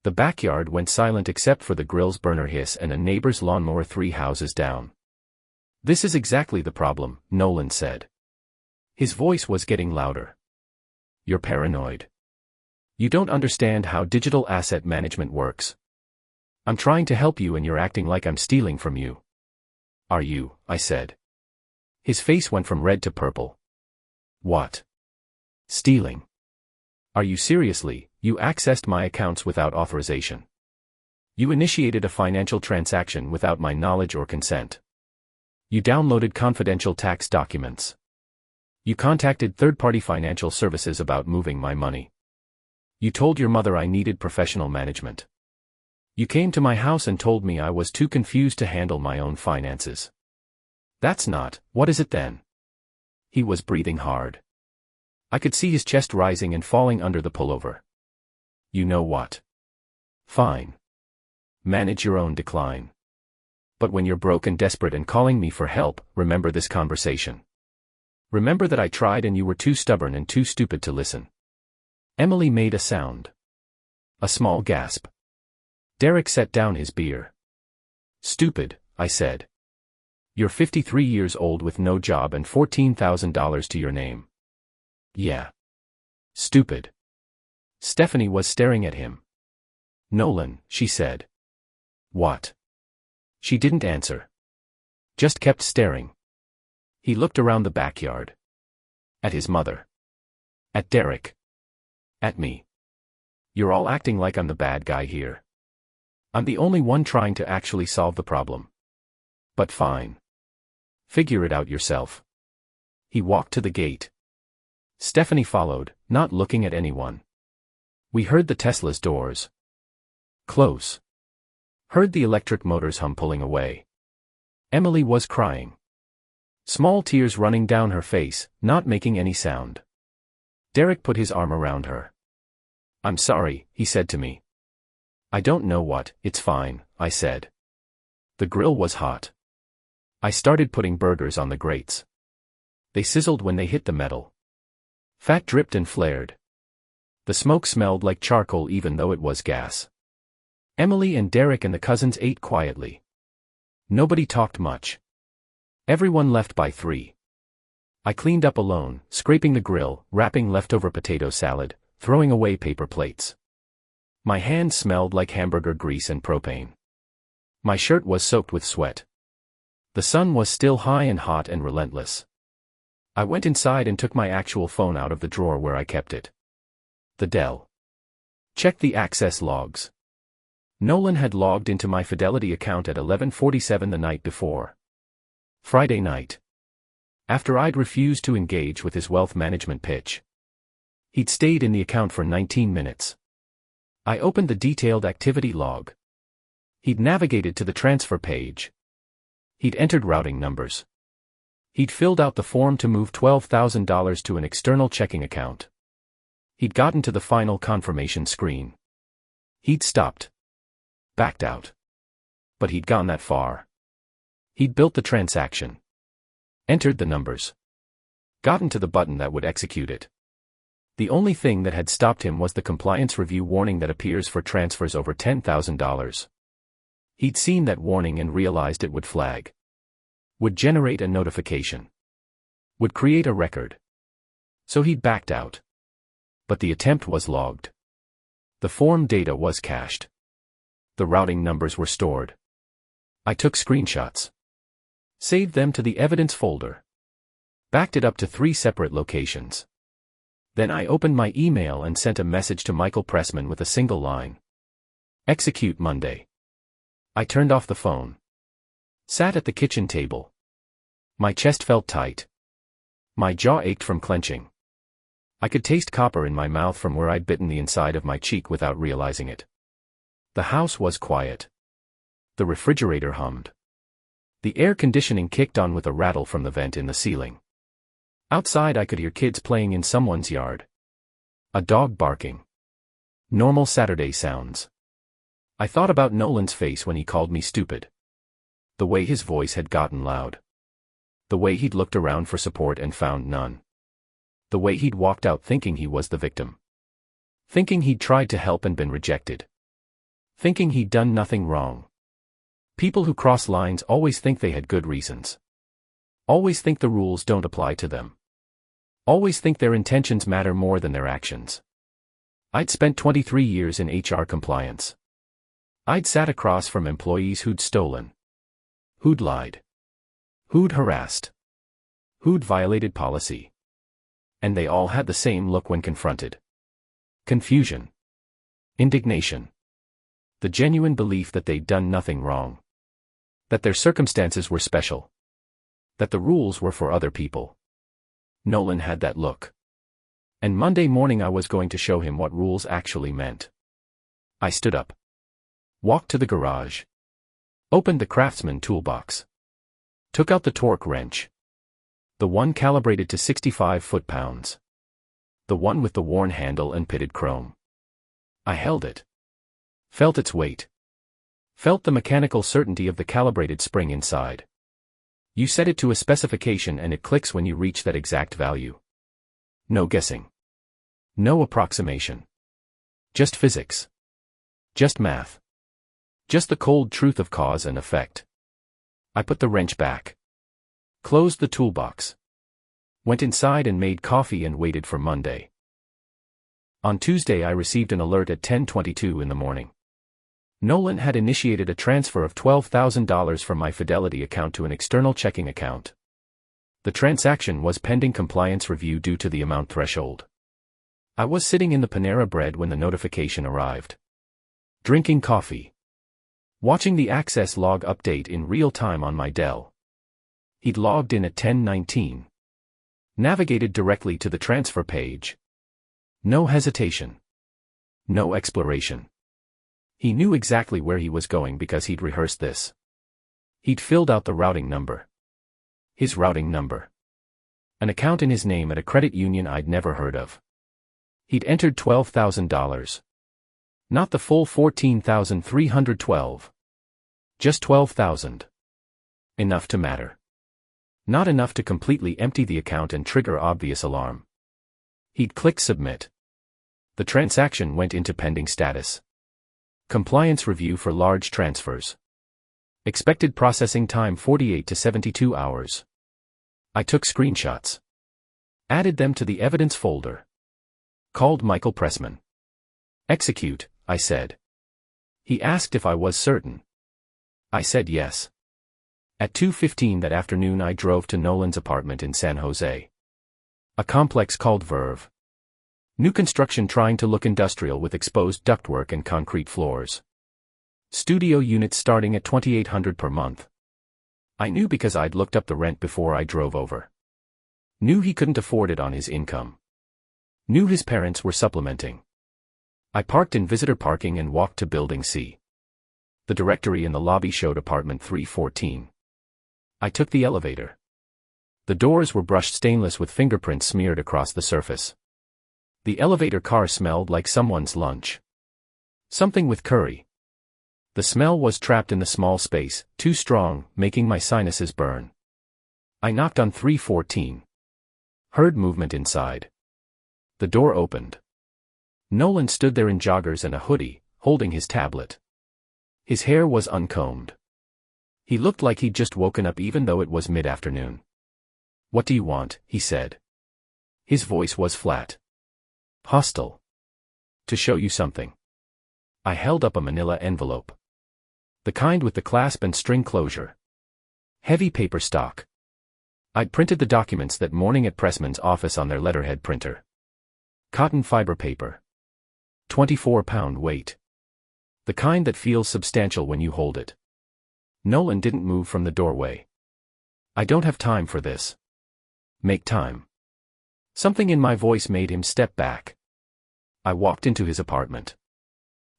The backyard went silent except for the grill's burner hiss and a neighbor's lawnmower 3 houses down. This is exactly the problem, Nolan said. His voice was getting louder. You're paranoid. You don't understand how digital asset management works. I'm trying to help you and you're acting like I'm stealing from you. Are you? I said. His face went from red to purple. What? Stealing? Are you seriously? You accessed my accounts without authorization. You initiated a financial transaction without my knowledge or consent. You downloaded confidential tax documents. You contacted third-party financial services about moving my money. You told your mother I needed professional management. You came to my house and told me I was too confused to handle my own finances. That's not, what is it then? He was breathing hard. I could see his chest rising and falling under the pullover. You know what? Fine. Manage your own decline. But when you're broke and desperate and calling me for help, remember this conversation. Remember that I tried and you were too stubborn and too stupid to listen. Emily made a sound. A small gasp. Derek set down his beer. Stupid, I said. You're 53 years old with no job and $14,000 to your name. Yeah. Stupid. Stephanie was staring at him. Nolan, she said. What? She didn't answer. Just kept staring. He looked around the backyard. At his mother. At Derek. At me. You're all acting like I'm the bad guy here. I'm the only one trying to actually solve the problem. But fine. Figure it out yourself. He walked to the gate. Stephanie followed, not looking at anyone. We heard the Tesla's doors close. Heard the electric motors hum pulling away. Emily was crying. Small tears running down her face, not making any sound. Derek put his arm around her. I'm sorry, he said to me. I don't know what, it's fine, I said. The grill was hot. I started putting burgers on the grates. They sizzled when they hit the metal. Fat dripped and flared. The smoke smelled like charcoal even though it was gas. Emily and Derek and the cousins ate quietly. Nobody talked much. Everyone left by 3. I cleaned up alone, scraping the grill, wrapping leftover potato salad, throwing away paper plates. My hands smelled like hamburger grease and propane. My shirt was soaked with sweat. The sun was still high and hot and relentless. I went inside and took my actual phone out of the drawer where I kept it. The Dell. Checked the access logs. Nolan had logged into my Fidelity account at 11:47 the night before. Friday night. After I'd refused to engage with his wealth management pitch. He'd stayed in the account for 19 minutes. I opened the detailed activity log. He'd navigated to the transfer page. He'd entered routing numbers. He'd filled out the form to move $12,000 to an external checking account. He'd gotten to the final confirmation screen. He'd stopped. Backed out. But he'd gone that far. He'd built the transaction. Entered the numbers. Gotten to the button that would execute it. The only thing that had stopped him was the compliance review warning that appears for transfers over $10,000. He'd seen that warning and realized it would flag. Would generate a notification. Would create a record. So he'd backed out. But the attempt was logged. The form data was cached. The routing numbers were stored. I took screenshots. Saved them to the evidence folder. Backed it up to 3 separate locations. Then I opened my email and sent a message to Michael Pressman with a single line. Execute Monday. I turned off the phone. Sat at the kitchen table. My chest felt tight. My jaw ached from clenching. I could taste copper in my mouth from where I'd bitten the inside of my cheek without realizing it. The house was quiet. The refrigerator hummed. The air conditioning kicked on with a rattle from the vent in the ceiling. Outside I could hear kids playing in someone's yard. A dog barking. Normal Saturday sounds. I thought about Nolan's face when he called me stupid. The way his voice had gotten loud. The way he'd looked around for support and found none. The way he'd walked out thinking he was the victim. Thinking he'd tried to help and been rejected. Thinking he'd done nothing wrong. People who cross lines always think they had good reasons. Always think the rules don't apply to them. Always think their intentions matter more than their actions. I'd spent 23 years in HR compliance. I'd sat across from employees who'd stolen. Who'd lied. Who'd harassed. Who'd violated policy. And they all had the same look when confronted. Confusion. Indignation. The genuine belief that they'd done nothing wrong. That their circumstances were special. That the rules were for other people. Nolan had that look. And Monday morning I was going to show him what rules actually meant. I stood up. Walked to the garage. Opened the Craftsman toolbox. Took out the torque wrench. The one calibrated to 65 foot-pounds. The one with the worn handle and pitted chrome. I held it. Felt its weight. Felt the mechanical certainty of the calibrated spring inside. You set it to a specification and it clicks when you reach that exact value. No guessing. No approximation. Just physics. Just math. Just the cold truth of cause and effect. I put the wrench back. Closed the toolbox. Went inside and made coffee and waited for Monday. On Tuesday I received an alert at 10:22 in the morning. Nolan had initiated a transfer of $12,000 from my Fidelity account to an external checking account. The transaction was pending compliance review due to the amount threshold. I was sitting in the Panera Bread when the notification arrived. Drinking coffee. Watching the access log update in real time on my Dell. He'd logged in at 10:19. Navigated directly to the transfer page. No hesitation. No exploration. He knew exactly where he was going because he'd rehearsed this. He'd filled out the routing number. His routing number. An account in his name at a credit union I'd never heard of. He'd entered $12,000. Not the full $14,312. Just $12,000. Enough to matter. Not enough to completely empty the account and trigger obvious alarm. He'd click submit. The transaction went into pending status. Compliance review for large transfers. Expected processing time 48 to 72 hours. I took screenshots. Added them to the evidence folder. Called Michael Pressman. Execute, I said. He asked if I was certain. I said yes. At 2:15 that afternoon I drove to Nolan's apartment in San Jose. A complex called Verve. New construction trying to look industrial with exposed ductwork and concrete floors. Studio units starting at $2,800 per month. I knew because I'd looked up the rent before I drove over. Knew he couldn't afford it on his income. Knew his parents were supplementing. I parked in visitor parking and walked to Building C. The directory in the lobby showed apartment 314. I took the elevator. The doors were brushed stainless with fingerprints smeared across the surface. The elevator car smelled like someone's lunch. Something with curry. The smell was trapped in the small space, too strong, making my sinuses burn. I knocked on 314. Heard movement inside. The door opened. Nolan stood there in joggers and a hoodie, holding his tablet. His hair was uncombed. He looked like he'd just woken up even though it was mid-afternoon. "What do you want?" he said. His voice was flat. Hostile. "To show you something." I held up a manila envelope. The kind with the clasp and string closure. Heavy paper stock. I'd printed the documents that morning at Pressman's office on their letterhead printer. Cotton fiber paper. 24-pound weight. The kind that feels substantial when you hold it. Nolan didn't move from the doorway. "I don't have time for this." "Make time." Something in my voice made him step back. I walked into his apartment.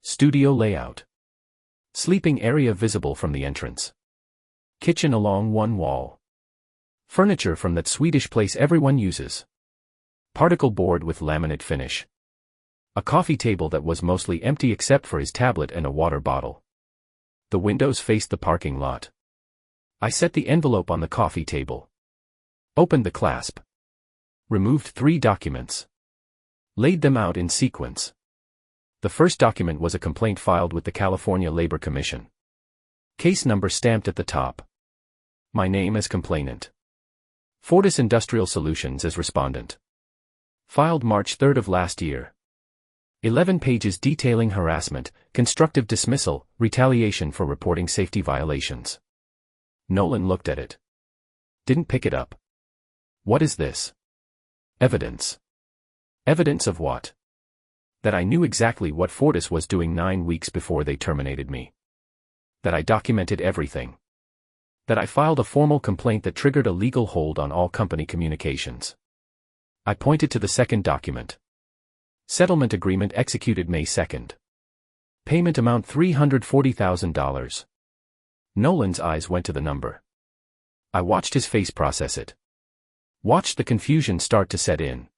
Studio layout. Sleeping area visible from the entrance. Kitchen along one wall. Furniture from that Swedish place everyone uses. Particle board with laminate finish. A coffee table that was mostly empty except for his tablet and a water bottle. The windows faced the parking lot. I set the envelope on the coffee table. Opened the clasp. Removed 3 documents. Laid them out in sequence. The first document was a complaint filed with the California Labor Commission. Case number stamped at the top. My name as complainant. Fortis Industrial Solutions as respondent. Filed March 3rd of last year. 11 pages detailing harassment, constructive dismissal, retaliation for reporting safety violations. Nolan looked at it. Didn't pick it up. "What is this?" "Evidence." "Evidence of what?" "That I knew exactly what Fortis was doing 9 weeks before they terminated me. That I documented everything. That I filed a formal complaint that triggered a legal hold on all company communications." I pointed to the second document. Settlement agreement executed May 2nd. Payment amount $340,000. Nolan's eyes went to the number. I watched his face process it. Watched the confusion start to set in.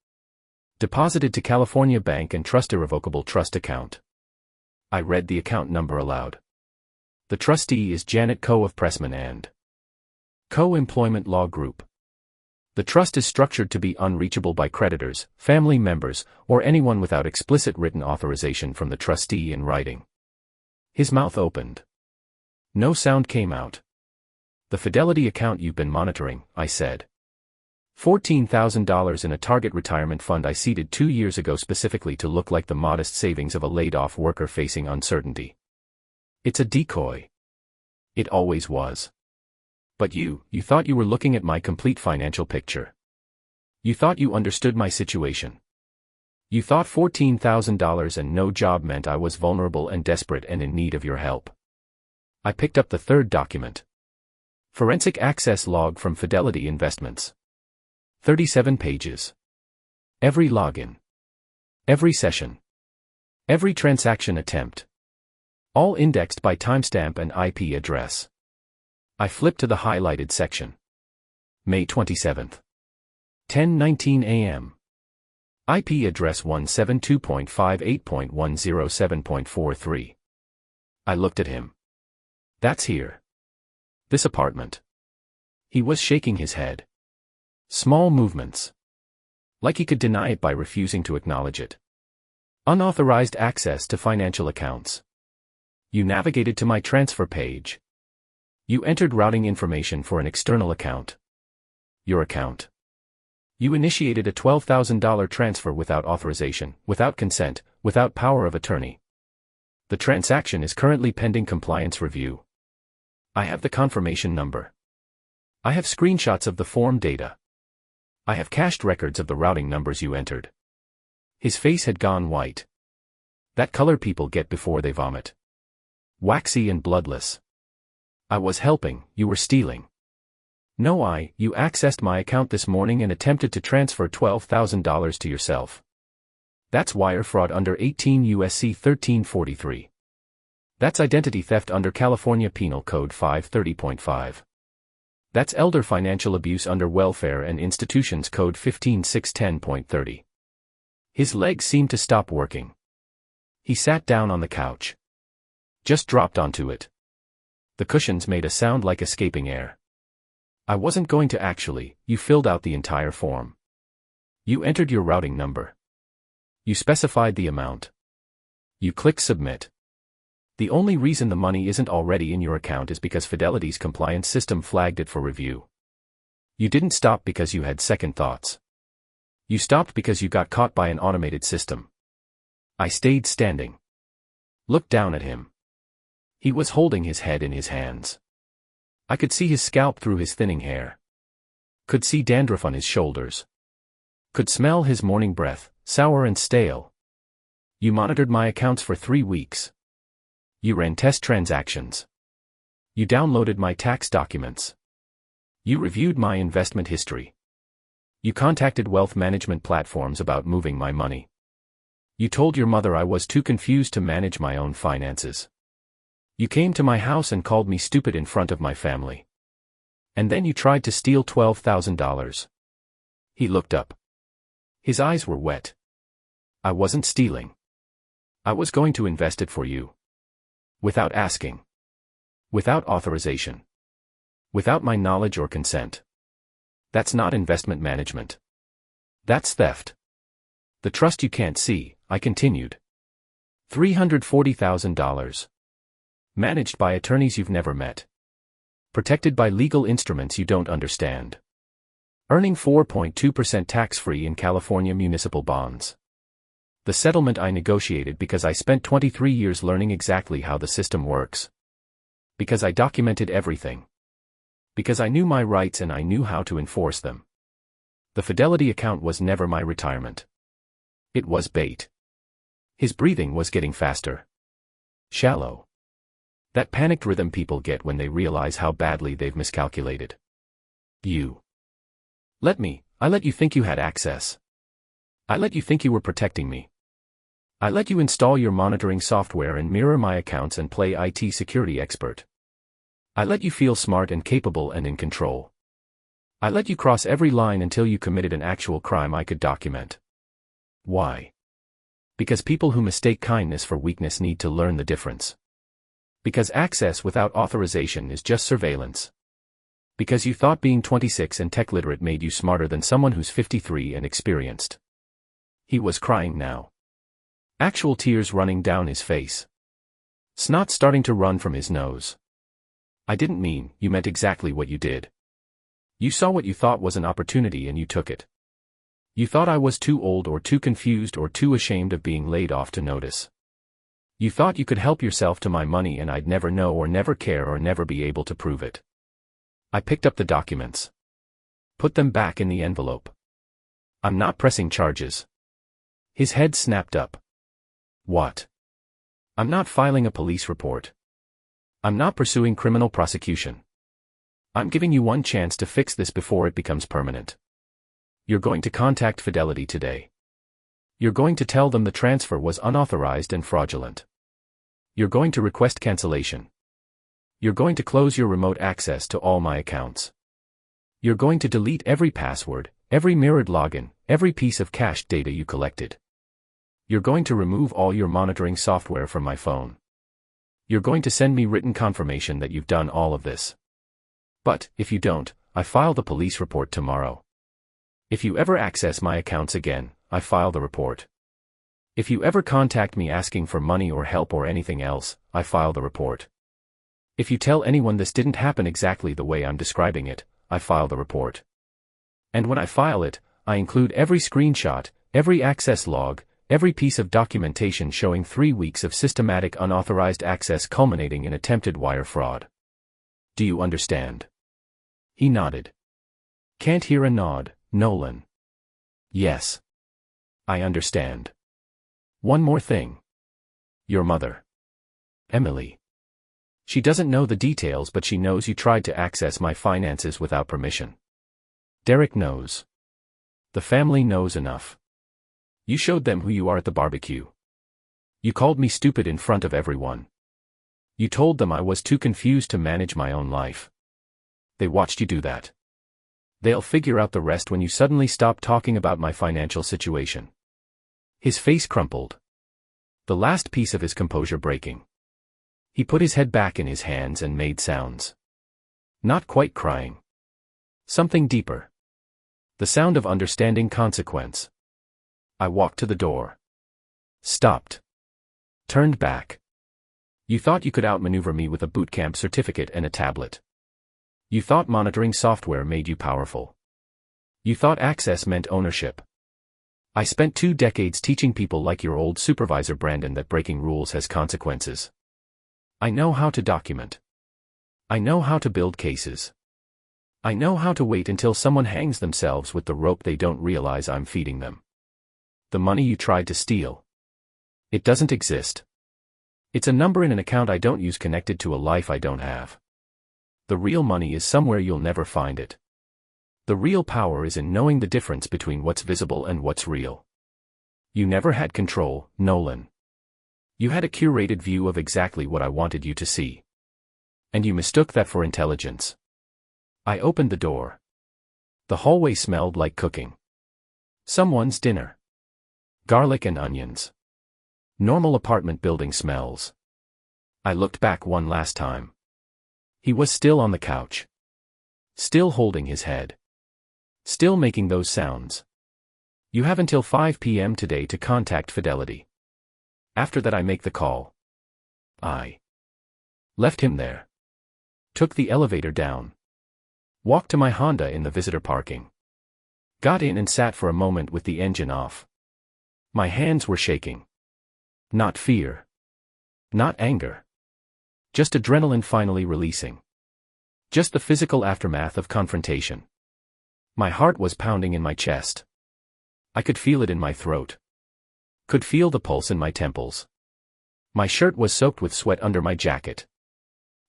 Deposited to California Bank and Trust irrevocable trust account. I read the account number aloud. The trustee is Janet Coe of Pressman and Co. Employment Law Group. The trust is structured to be unreachable by creditors, family members, or anyone without explicit written authorization from the trustee in writing. His mouth opened. No sound came out. The Fidelity account you've been monitoring, I said. $14,000 in a target retirement fund I seeded 2 years ago specifically to look like the modest savings of a laid-off worker facing uncertainty. It's a decoy. It always was. But you thought you were looking at my complete financial picture. You thought you understood my situation. You thought $14,000 and no job meant I was vulnerable and desperate and in need of your help. I picked up the third document. Forensic access log from Fidelity Investments. 37 pages. Every login. Every session. Every transaction attempt. All indexed by timestamp and IP address. I flipped to the highlighted section. May 27th. 10:19 a.m. IP address 172.58.107.43. I looked at him. That's here. This apartment. He was shaking his head. Small movements. Like he could deny it by refusing to acknowledge it. Unauthorized access to financial accounts. You navigated to my transfer page. You entered routing information for an external account. Your account. You initiated a $12,000 transfer without authorization, without consent, without power of attorney. The transaction is currently pending compliance review. I have the confirmation number. I have screenshots of the form data. I have cached records of the routing numbers you entered. His face had gone white. That color people get before they vomit. Waxy and bloodless. I was helping, you were stealing. No, you accessed my account this morning and attempted to transfer $12,000 to yourself. That's wire fraud under 18 U.S.C. 1343. That's identity theft under California Penal Code 530.5. That's elder financial abuse under Welfare and Institutions Code 15610.30. His legs seemed to stop working. He sat down on the couch. Just dropped onto it. The cushions made a sound like escaping air. I wasn't going to actually. You filled out the entire form. You entered your routing number. You specified the amount. You click submit. The only reason the money isn't already in your account is because Fidelity's compliance system flagged it for review. You didn't stop because you had second thoughts. You stopped because you got caught by an automated system. I stayed standing. Looked down at him. He was holding his head in his hands. I could see his scalp through his thinning hair. Could see dandruff on his shoulders. Could smell his morning breath, sour and stale. You monitored my accounts for 3 weeks. You ran test transactions. You downloaded my tax documents. You reviewed my investment history. You contacted wealth management platforms about moving my money. You told your mother I was too confused to manage my own finances. You came to my house and called me stupid in front of my family. And then you tried to steal $12,000. He looked up. His eyes were wet. I wasn't stealing. I was going to invest it for you. Without asking. Without authorization. Without my knowledge or consent. That's not investment management. That's theft. The trust you can't see, I continued. $340,000. Managed by attorneys you've never met. Protected by legal instruments you don't understand. Earning 4.2% tax-free in California municipal bonds. The settlement I negotiated because I spent 23 years learning exactly how the system works. Because I documented everything. Because I knew my rights and I knew how to enforce them. The Fidelity account was never my retirement. It was bait. His breathing was getting faster. Shallow. That panicked rhythm people get when they realize how badly they've miscalculated. I let you think you had access. I let you think you were protecting me. I let you install your monitoring software and mirror my accounts and play IT security expert. I let you feel smart and capable and in control. I let you cross every line until you committed an actual crime I could document. Why? Because people who mistake kindness for weakness need to learn the difference. Because access without authorization is just surveillance. Because you thought being 26 and tech literate made you smarter than someone who's 53 and experienced. He was crying now. Actual tears running down his face. Snot starting to run from his nose. I didn't mean, you meant exactly what you did. You saw what you thought was an opportunity and you took it. You thought I was too old or too confused or too ashamed of being laid off to notice. You thought you could help yourself to my money and I'd never know or never care or never be able to prove it. I picked up the documents. Put them back in the envelope. I'm not pressing charges. His head snapped up. What? I'm not filing a police report. I'm not pursuing criminal prosecution. I'm giving you one chance to fix this before it becomes permanent. You're going to contact Fidelity today. You're going to tell them the transfer was unauthorized and fraudulent. You're going to request cancellation. You're going to close your remote access to all my accounts. You're going to delete every password, every mirrored login, every piece of cached data you collected. You're going to remove all your monitoring software from my phone. You're going to send me written confirmation that you've done all of this. But, if you don't, I file the police report tomorrow. If you ever access my accounts again, I file the report. If you ever contact me asking for money or help or anything else, I file the report. If you tell anyone this didn't happen exactly the way I'm describing it, I file the report. And when I file it, I include every screenshot, every access log, every piece of documentation showing 3 weeks of systematic unauthorized access culminating in attempted wire fraud. Do you understand? He nodded. Can't hear a nod, Nolan. Yes. I understand. One more thing. Your mother. Emily. She doesn't know the details but she knows you tried to access my finances without permission. Derek knows. The family knows enough. You showed them who you are at the barbecue. You called me stupid in front of everyone. You told them I was too confused to manage my own life. They watched you do that. They'll figure out the rest when you suddenly stop talking about my financial situation. His face crumpled. The last piece of his composure breaking. He put his head back in his hands and made sounds. Not quite crying. Something deeper. The sound of understanding consequence. I walked to the door. Stopped. Turned back. You thought you could outmaneuver me with a bootcamp certificate and a tablet. You thought monitoring software made you powerful. You thought access meant ownership. I spent 2 decades teaching people like your old supervisor Brandon that breaking rules has consequences. I know how to document. I know how to build cases. I know how to wait until someone hangs themselves with the rope they don't realize I'm feeding them. The money you tried to steal. It doesn't exist. It's a number in an account I don't use connected to a life I don't have. The real money is somewhere you'll never find it. The real power is in knowing the difference between what's visible and what's real. You never had control, Nolan. You had a curated view of exactly what I wanted you to see. And you mistook that for intelligence. I opened the door. The hallway smelled like cooking. Someone's dinner. Garlic and onions. Normal apartment building smells. I looked back one last time. He was still on the couch. Still holding his head. Still making those sounds. You have until 5 p.m. today to contact Fidelity. After that I make the call. I left him there. Took the elevator down. Walked to my Honda in the visitor parking. Got in and sat for a moment with the engine off. My hands were shaking. Not fear. Not anger. Just adrenaline finally releasing. Just the physical aftermath of confrontation. My heart was pounding in my chest. I could feel it in my throat. Could feel the pulse in my temples. My shirt was soaked with sweat under my jacket.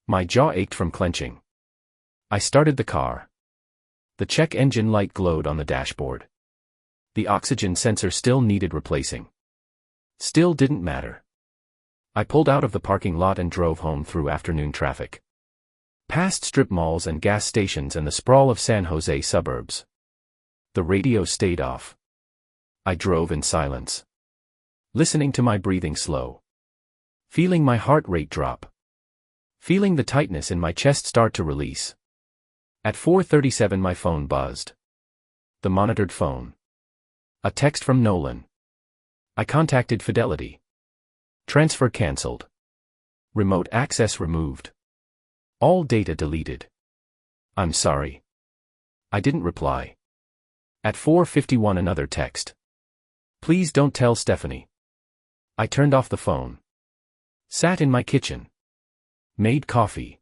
My jaw ached from clenching. I started the car. The check engine light glowed on the dashboard. The oxygen sensor still needed replacing. Still didn't matter. I pulled out of the parking lot and drove home through afternoon traffic. Past strip malls and gas stations and the sprawl of San Jose suburbs. The radio stayed off. I drove in silence. Listening to my breathing slow. Feeling my heart rate drop. feeling the tightness in my chest start to release. At 4:37 my phone buzzed. The monitored phone. A text from Nolan. I contacted Fidelity. Transfer cancelled. Remote access removed. All data deleted. I'm sorry. I didn't reply. At 4:51 another text. Please don't tell Stephanie. I turned off the phone. Sat in my kitchen. Made coffee.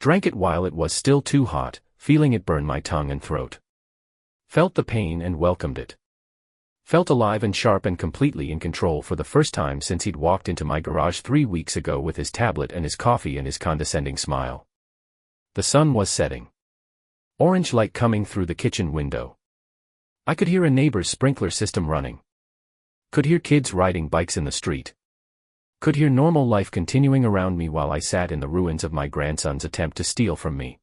Drank it while it was still too hot, feeling it burn my tongue and throat. Felt the pain and welcomed it. Felt alive and sharp and completely in control for the first time since he'd walked into my garage 3 weeks ago with his tablet and his coffee and his condescending smile. The sun was setting. Orange light coming through the kitchen window. I could hear a neighbor's sprinkler system running. Could hear kids riding bikes in the street. Could hear normal life continuing around me while I sat in the ruins of my grandson's attempt to steal from me.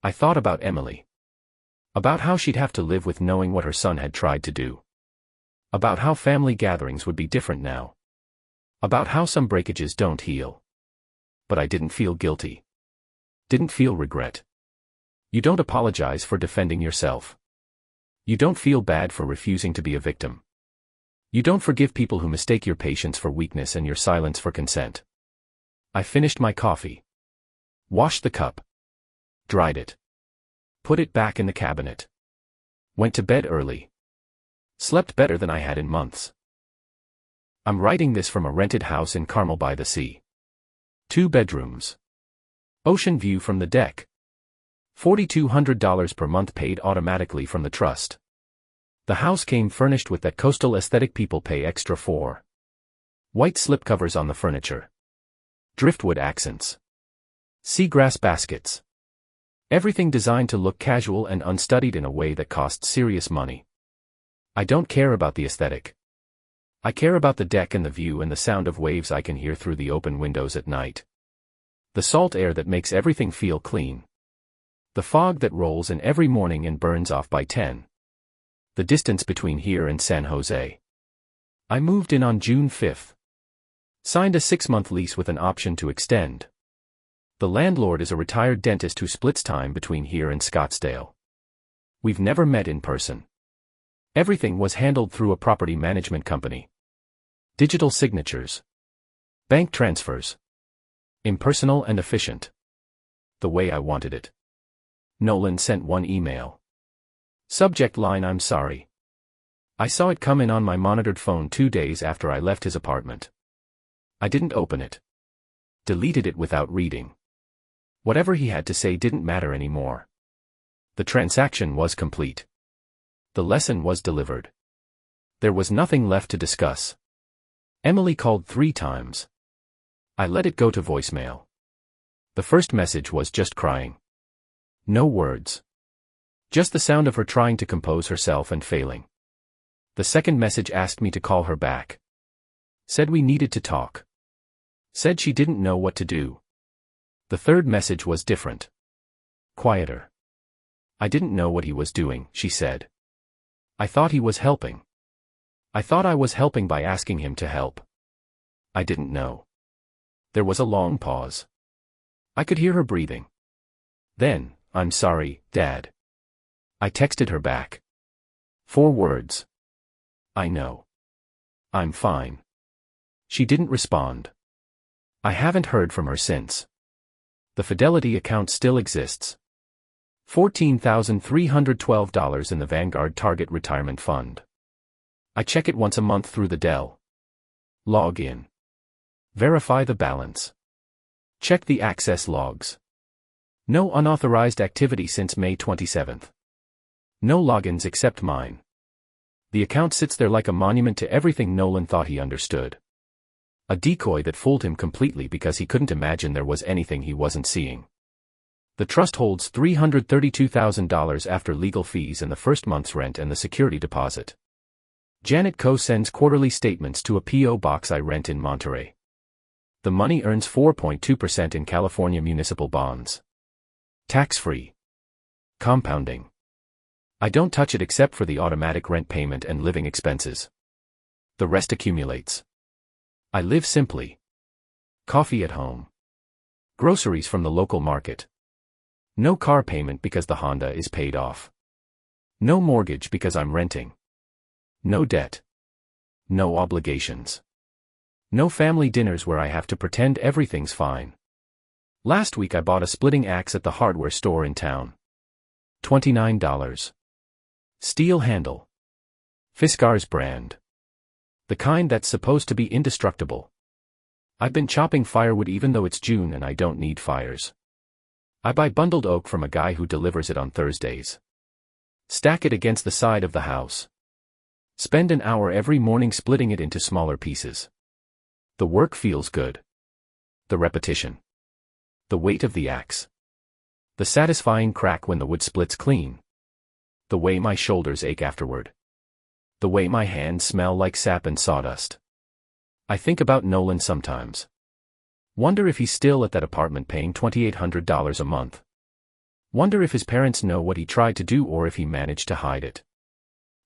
I thought about Emily. About how she'd have to live with knowing what her son had tried to do. About how family gatherings would be different now. About how some breakages don't heal. But I didn't feel guilty. Didn't feel regret. You don't apologize for defending yourself. You don't feel bad for refusing to be a victim. You don't forgive people who mistake your patience for weakness and your silence for consent. I finished my coffee. Washed the cup. Dried it. Put it back in the cabinet. Went to bed early. Slept better than I had in months. I'm writing this from a rented house in Carmel by the sea. 2 bedrooms. Ocean view from the deck. $4,200 per month paid automatically from the trust. The house came furnished with that coastal aesthetic people pay extra for. White slipcovers on the furniture. Driftwood accents. Seagrass baskets. Everything designed to look casual and unstudied in a way that costs serious money. I don't care about the aesthetic. I care about the deck and the view and the sound of waves I can hear through the open windows at night. The salt air that makes everything feel clean. The fog that rolls in every morning and burns off by 10. The distance between here and San Jose. I moved in on June 5th. Signed a 6-month lease with an option to extend. The landlord is a retired dentist who splits time between here and Scottsdale. We've never met in person. Everything was handled through a property management company. Digital signatures. Bank transfers. Impersonal and efficient. The way I wanted it. Nolan sent one email. Subject line: I'm sorry. I saw it come in on my monitored phone 2 days after I left his apartment. I didn't open it. Deleted it without reading. Whatever he had to say didn't matter anymore. The transaction was complete. The lesson was delivered. There was nothing left to discuss. Emily called 3 times. I let it go to voicemail. The first message was just crying. No words. Just the sound of her trying to compose herself and failing. The second message asked me to call her back. Said we needed to talk. Said she didn't know what to do. The third message was different. Quieter. I didn't know what he was doing, she said. I thought he was helping. I thought I was helping by asking him to help. I didn't know. There was a long pause. I could hear her breathing. Then, I'm sorry, Dad. I texted her back. 4 words. I know. I'm fine. She didn't respond. I haven't heard from her since. The Fidelity account still exists. $14,312 in the Vanguard Target Retirement Fund. I check it once a month through the Dell. Log in. Verify the balance. Check the access logs. No unauthorized activity since May 27th. No logins except mine. The account sits there like a monument to everything Nolan thought he understood. A decoy that fooled him completely because he couldn't imagine there was anything he wasn't seeing. The trust holds $332,000 after legal fees and the first month's rent and the security deposit. Janet Co. sends quarterly statements to a P.O. box I rent in Monterey. The money earns 4.2% in California municipal bonds. Tax-free. Compounding. I don't touch it except for the automatic rent payment and living expenses. The rest accumulates. I live simply. Coffee at home. Groceries from the local market. No car payment because the Honda is paid off. No mortgage because I'm renting. No debt. No obligations. No family dinners where I have to pretend everything's fine. Last week I bought a splitting axe at the hardware store in town. $29. Steel handle. Fiskars brand. The kind that's supposed to be indestructible. I've been chopping firewood even though it's June and I don't need fires. I buy bundled oak from a guy who delivers it on Thursdays. Stack it against the side of the house. Spend an hour every morning splitting it into smaller pieces. The work feels good. The repetition. The weight of the axe. The satisfying crack when the wood splits clean. The way my shoulders ache afterward. The way my hands smell like sap and sawdust. I think about Nolan sometimes. Wonder if he's still at that apartment paying $2,800 a month. Wonder if his parents know what he tried to do or if he managed to hide it.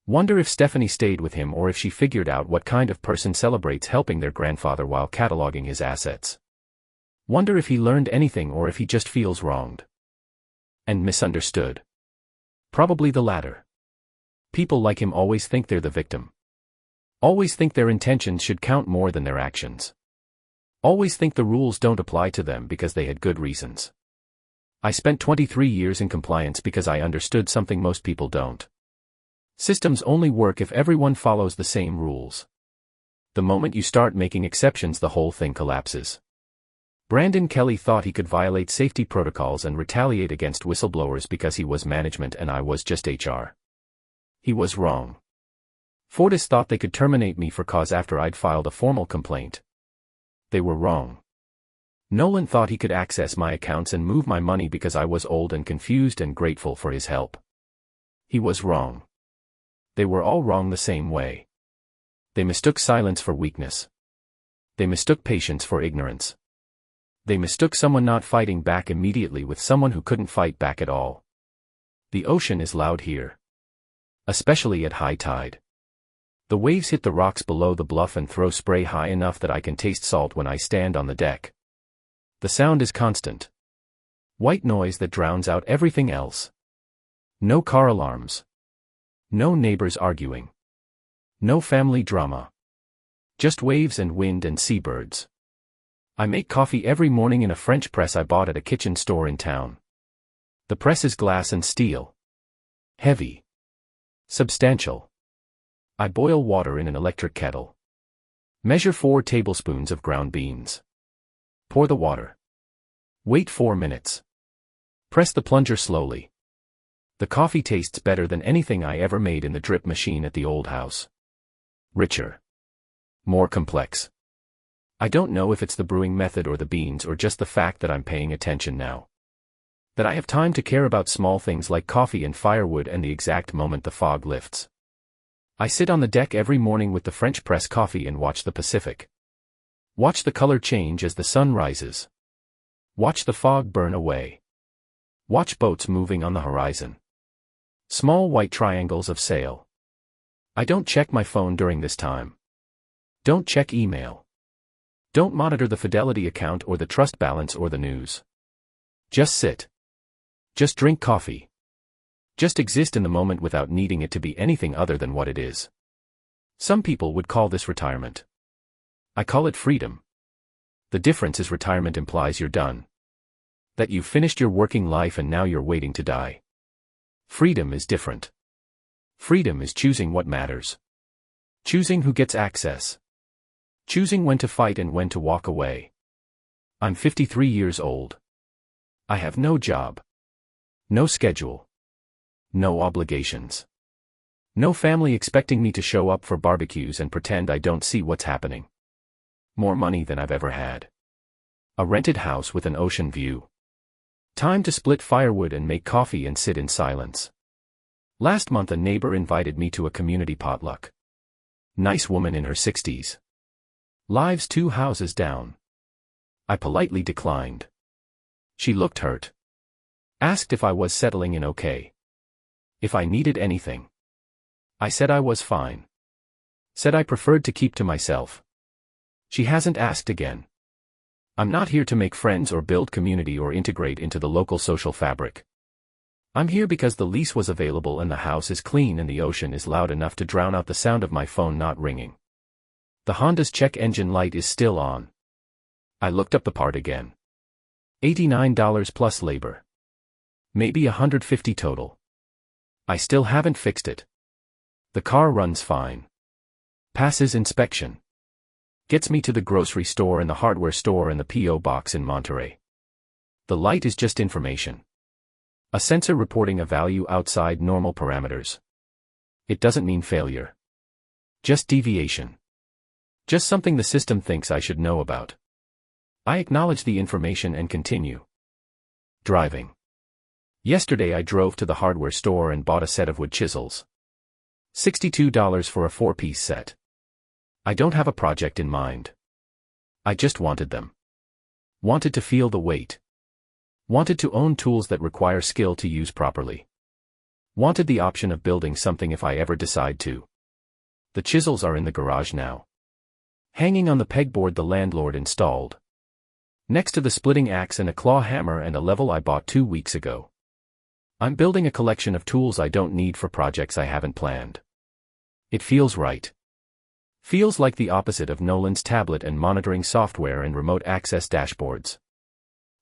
Wonder if Stephanie stayed with him or if she figured out what kind of person celebrates helping their grandfather while cataloging his assets. Wonder if he learned anything or if he just feels wronged. And misunderstood. Probably the latter. People like him always think they're the victim. Always think their intentions should count more than their actions. Always think the rules don't apply to them because they had good reasons. I spent 23 years in compliance because I understood something most people don't. Systems only work if everyone follows the same rules. The moment you start making exceptions, the whole thing collapses. Brandon Kelly thought he could violate safety protocols and retaliate against whistleblowers because he was management and I was just HR. He was wrong. Fortis thought they could terminate me for cause after I'd filed a formal complaint. They were wrong. Nolan thought he could access my accounts and move my money because I was old and confused and grateful for his help. He was wrong. They were all wrong the same way. They mistook silence for weakness. They mistook patience for ignorance. They mistook someone not fighting back immediately with someone who couldn't fight back at all. The ocean is loud here. Especially at high tide. The waves hit the rocks below the bluff and throw spray high enough that I can taste salt when I stand on the deck. The sound is constant. White noise that drowns out everything else. No car alarms. No neighbors arguing. No family drama. Just waves and wind and seabirds. I make coffee every morning in a French press I bought at a kitchen store in town. The press is glass and steel. Heavy. Substantial. I boil water in an electric kettle. Measure 4 tablespoons of ground beans. Pour the water. Wait 4 minutes. Press the plunger slowly. The coffee tastes better than anything I ever made in the drip machine at the old house. Richer. More complex. I don't know if it's the brewing method or the beans or just the fact that I'm paying attention now. That I have time to care about small things like coffee and firewood and the exact moment the fog lifts. I sit on the deck every morning with the French press coffee and watch the Pacific. Watch the color change as the sun rises. Watch the fog burn away. Watch boats moving on the horizon. Small white triangles of sail. I don't check my phone during this time. Don't check email. Don't monitor the Fidelity account or the trust balance or the news. Just sit. Just drink coffee. Just exist in the moment without needing it to be anything other than what it is. Some people would call this retirement. I call it freedom. The difference is retirement implies you're done. That you've finished your working life and now you're waiting to die. Freedom is different. Freedom is choosing what matters. Choosing who gets access. Choosing when to fight and when to walk away. I'm 53 years old. I have no job. No schedule. No obligations. No family expecting me to show up for barbecues and pretend I don't see what's happening. More money than I've ever had. A rented house with an ocean view. Time to split firewood and make coffee and sit in silence. Last month a neighbor invited me to a community potluck. Nice woman in her 60s. Lives 2 houses down. I politely declined. She looked hurt. Asked if I was settling in okay. If I needed anything. I said I was fine. Said I preferred to keep to myself. She hasn't asked again. I'm not here to make friends or build community or integrate into the local social fabric. I'm here because the lease was available and the house is clean and the ocean is loud enough to drown out the sound of my phone not ringing. The Honda's check engine light is still on. I looked up the part again. $89 plus labor. Maybe $150 total. I still haven't fixed it. The car runs fine. Passes inspection. Gets me to the grocery store and the hardware store and the P.O. box in Monterey. The light is just information. A sensor reporting a value outside normal parameters. It doesn't mean failure. Just deviation. Just something the system thinks I should know about. I acknowledge the information and continue. Driving. Yesterday I drove to the hardware store and bought a set of wood chisels. $62 for a 4-piece set. I don't have a project in mind. I just wanted them. Wanted to feel the weight. Wanted to own tools that require skill to use properly. Wanted the option of building something if I ever decide to. The chisels are in the garage now. Hanging on the pegboard the landlord installed. Next to the splitting axe and a claw hammer and a level I bought 2 weeks ago. I'm building a collection of tools I don't need for projects I haven't planned. It feels right. Feels like the opposite of Nolan's tablet and monitoring software and remote access dashboards.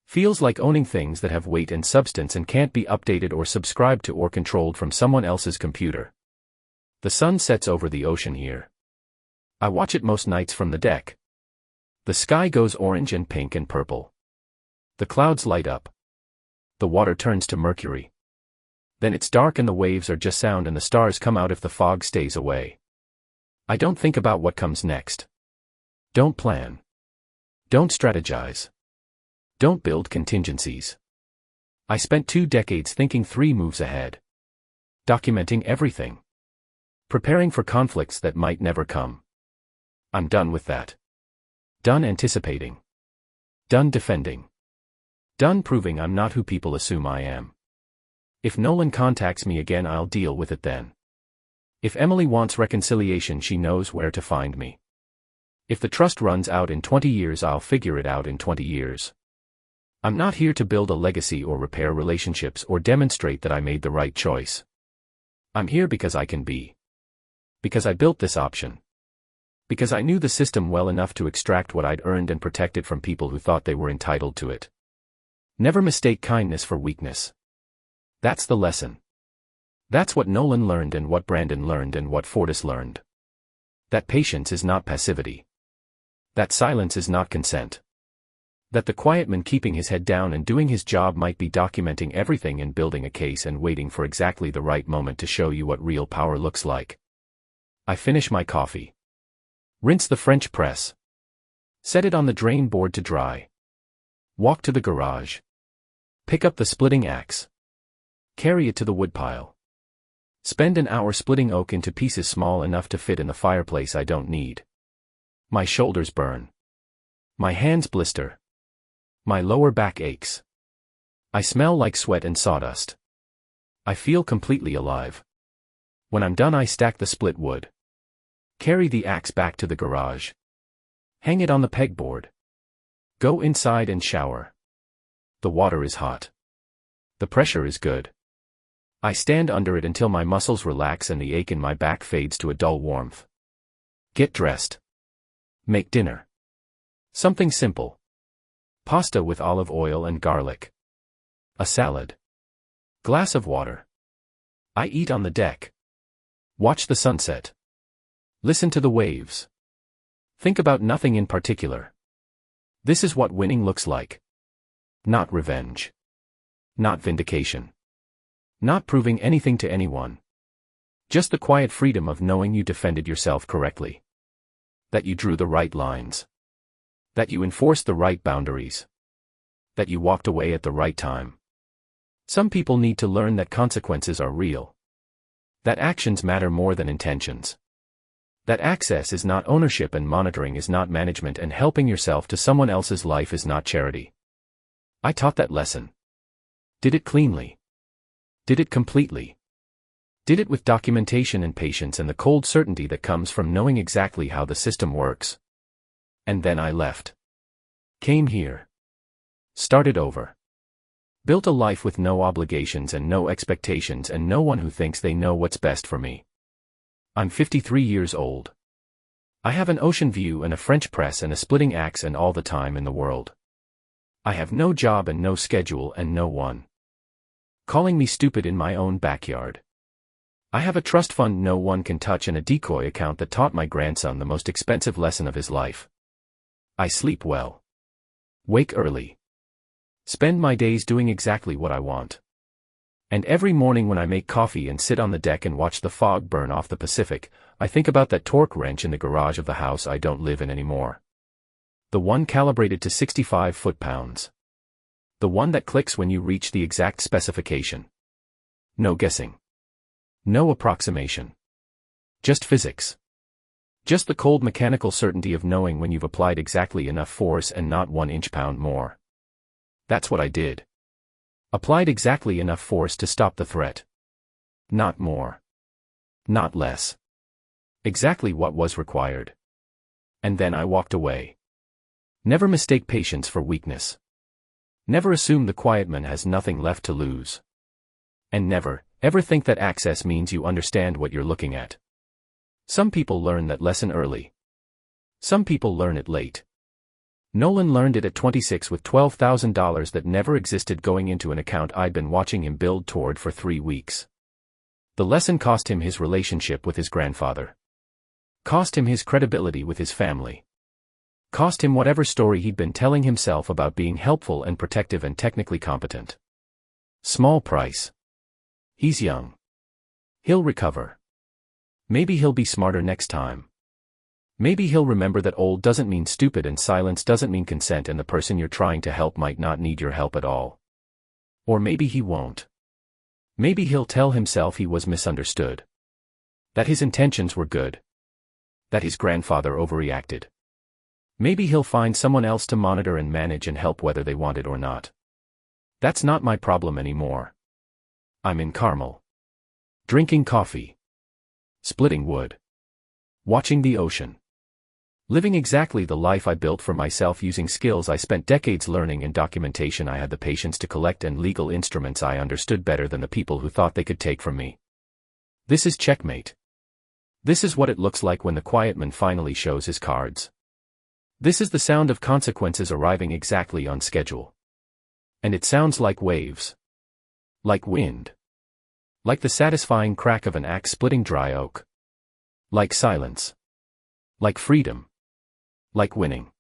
Feels like owning things that have weight and substance and can't be updated or subscribed to or controlled from someone else's computer. The sun sets over the ocean here. I watch it most nights from the deck. The sky goes orange and pink and purple. The clouds light up. The water turns to mercury. Then it's dark and the waves are just sound and the stars come out if the fog stays away. I don't think about what comes next. Don't plan. Don't strategize. Don't build contingencies. I spent 2 decades thinking 3 moves ahead. Documenting everything. Preparing for conflicts that might never come. I'm done with that. Done anticipating. Done defending. Done proving I'm not who people assume I am. If Nolan contacts me again, I'll deal with it then. If Emily wants reconciliation, she knows where to find me. If the trust runs out in 20 years, I'll figure it out in 20 years. I'm not here to build a legacy or repair relationships or demonstrate that I made the right choice. I'm here because I can be. Because I built this option. Because I knew the system well enough to extract what I'd earned and protect it from people who thought they were entitled to it. Never mistake kindness for weakness. That's the lesson. That's what Nolan learned and what Brandon learned and what Fortis learned. That patience is not passivity. That silence is not consent. That the quiet man keeping his head down and doing his job might be documenting everything and building a case and waiting for exactly the right moment to show you what real power looks like. I finish my coffee. Rinse the French press. Set it on the drain board to dry. Walk to the garage. Pick up the splitting axe. Carry it to the woodpile. Spend an hour splitting oak into pieces small enough to fit in the fireplace I don't need. My shoulders burn. My hands blister. My lower back aches. I smell like sweat and sawdust. I feel completely alive. When I'm done, I stack the split wood. Carry the axe back to the garage. Hang it on the pegboard. Go inside and shower. The water is hot. The pressure is good. I stand under it until my muscles relax and the ache in my back fades to a dull warmth. Get dressed. Make dinner. Something simple. Pasta with olive oil and garlic. A salad. Glass of water. I eat on the deck. Watch the sunset. Listen to the waves. Think about nothing in particular. This is what winning looks like. Not revenge. Not vindication. Not proving anything to anyone. Just the quiet freedom of knowing you defended yourself correctly. That you drew the right lines. That you enforced the right boundaries. That you walked away at the right time. Some people need to learn that consequences are real. That actions matter more than intentions. That access is not ownership and monitoring is not management and helping yourself to someone else's life is not charity. I taught that lesson. Did it cleanly. Did it completely. Did it with documentation and patience and the cold certainty that comes from knowing exactly how the system works. And then I left. Came here. Started over. Built a life with no obligations and no expectations and no one who thinks they know what's best for me. I'm 53 years old. I have an ocean view and a French press and a splitting axe and all the time in the world. I have no job and no schedule and no one calling me stupid in my own backyard. I have a trust fund no one can touch and a decoy account that taught my grandson the most expensive lesson of his life. I sleep well. Wake early. Spend my days doing exactly what I want. And every morning when I make coffee and sit on the deck and watch the fog burn off the Pacific, I think about that torque wrench in the garage of the house I don't live in anymore. The one calibrated to 65 foot-pounds. The one that clicks when you reach the exact specification. No guessing. No approximation. Just physics. Just the cold mechanical certainty of knowing when you've applied exactly enough force and not 1 inch-pound more. That's what I did. Applied exactly enough force to stop the threat. Not more. Not less. Exactly what was required. And then I walked away. Never mistake patience for weakness. Never assume the quiet man has nothing left to lose. And never, ever think that access means you understand what you're looking at. Some people learn that lesson early. Some people learn it late. Nolan learned it at 26 with $12,000 that never existed going into an account I'd been watching him build toward for 3 weeks. The lesson cost him his relationship with his grandfather. Cost him his credibility with his family. Cost him whatever story he'd been telling himself about being helpful and protective and technically competent. Small price. He's young. He'll recover. Maybe he'll be smarter next time. Maybe he'll remember that old doesn't mean stupid and silence doesn't mean consent and the person you're trying to help might not need your help at all. Or maybe he won't. Maybe he'll tell himself he was misunderstood. That his intentions were good. That his grandfather overreacted. Maybe he'll find someone else to monitor and manage and help whether they want it or not. That's not my problem anymore. I'm in Carmel. Drinking coffee. Splitting wood. Watching the ocean. Living exactly the life I built for myself using skills I spent decades learning and documentation I had the patience to collect and legal instruments I understood better than the people who thought they could take from me. This is checkmate. This is what it looks like when the quiet man finally shows his cards. This is the sound of consequences arriving exactly on schedule. And it sounds like waves. Like wind. Like the satisfying crack of an axe splitting dry oak. Like silence. Like freedom. Like winning.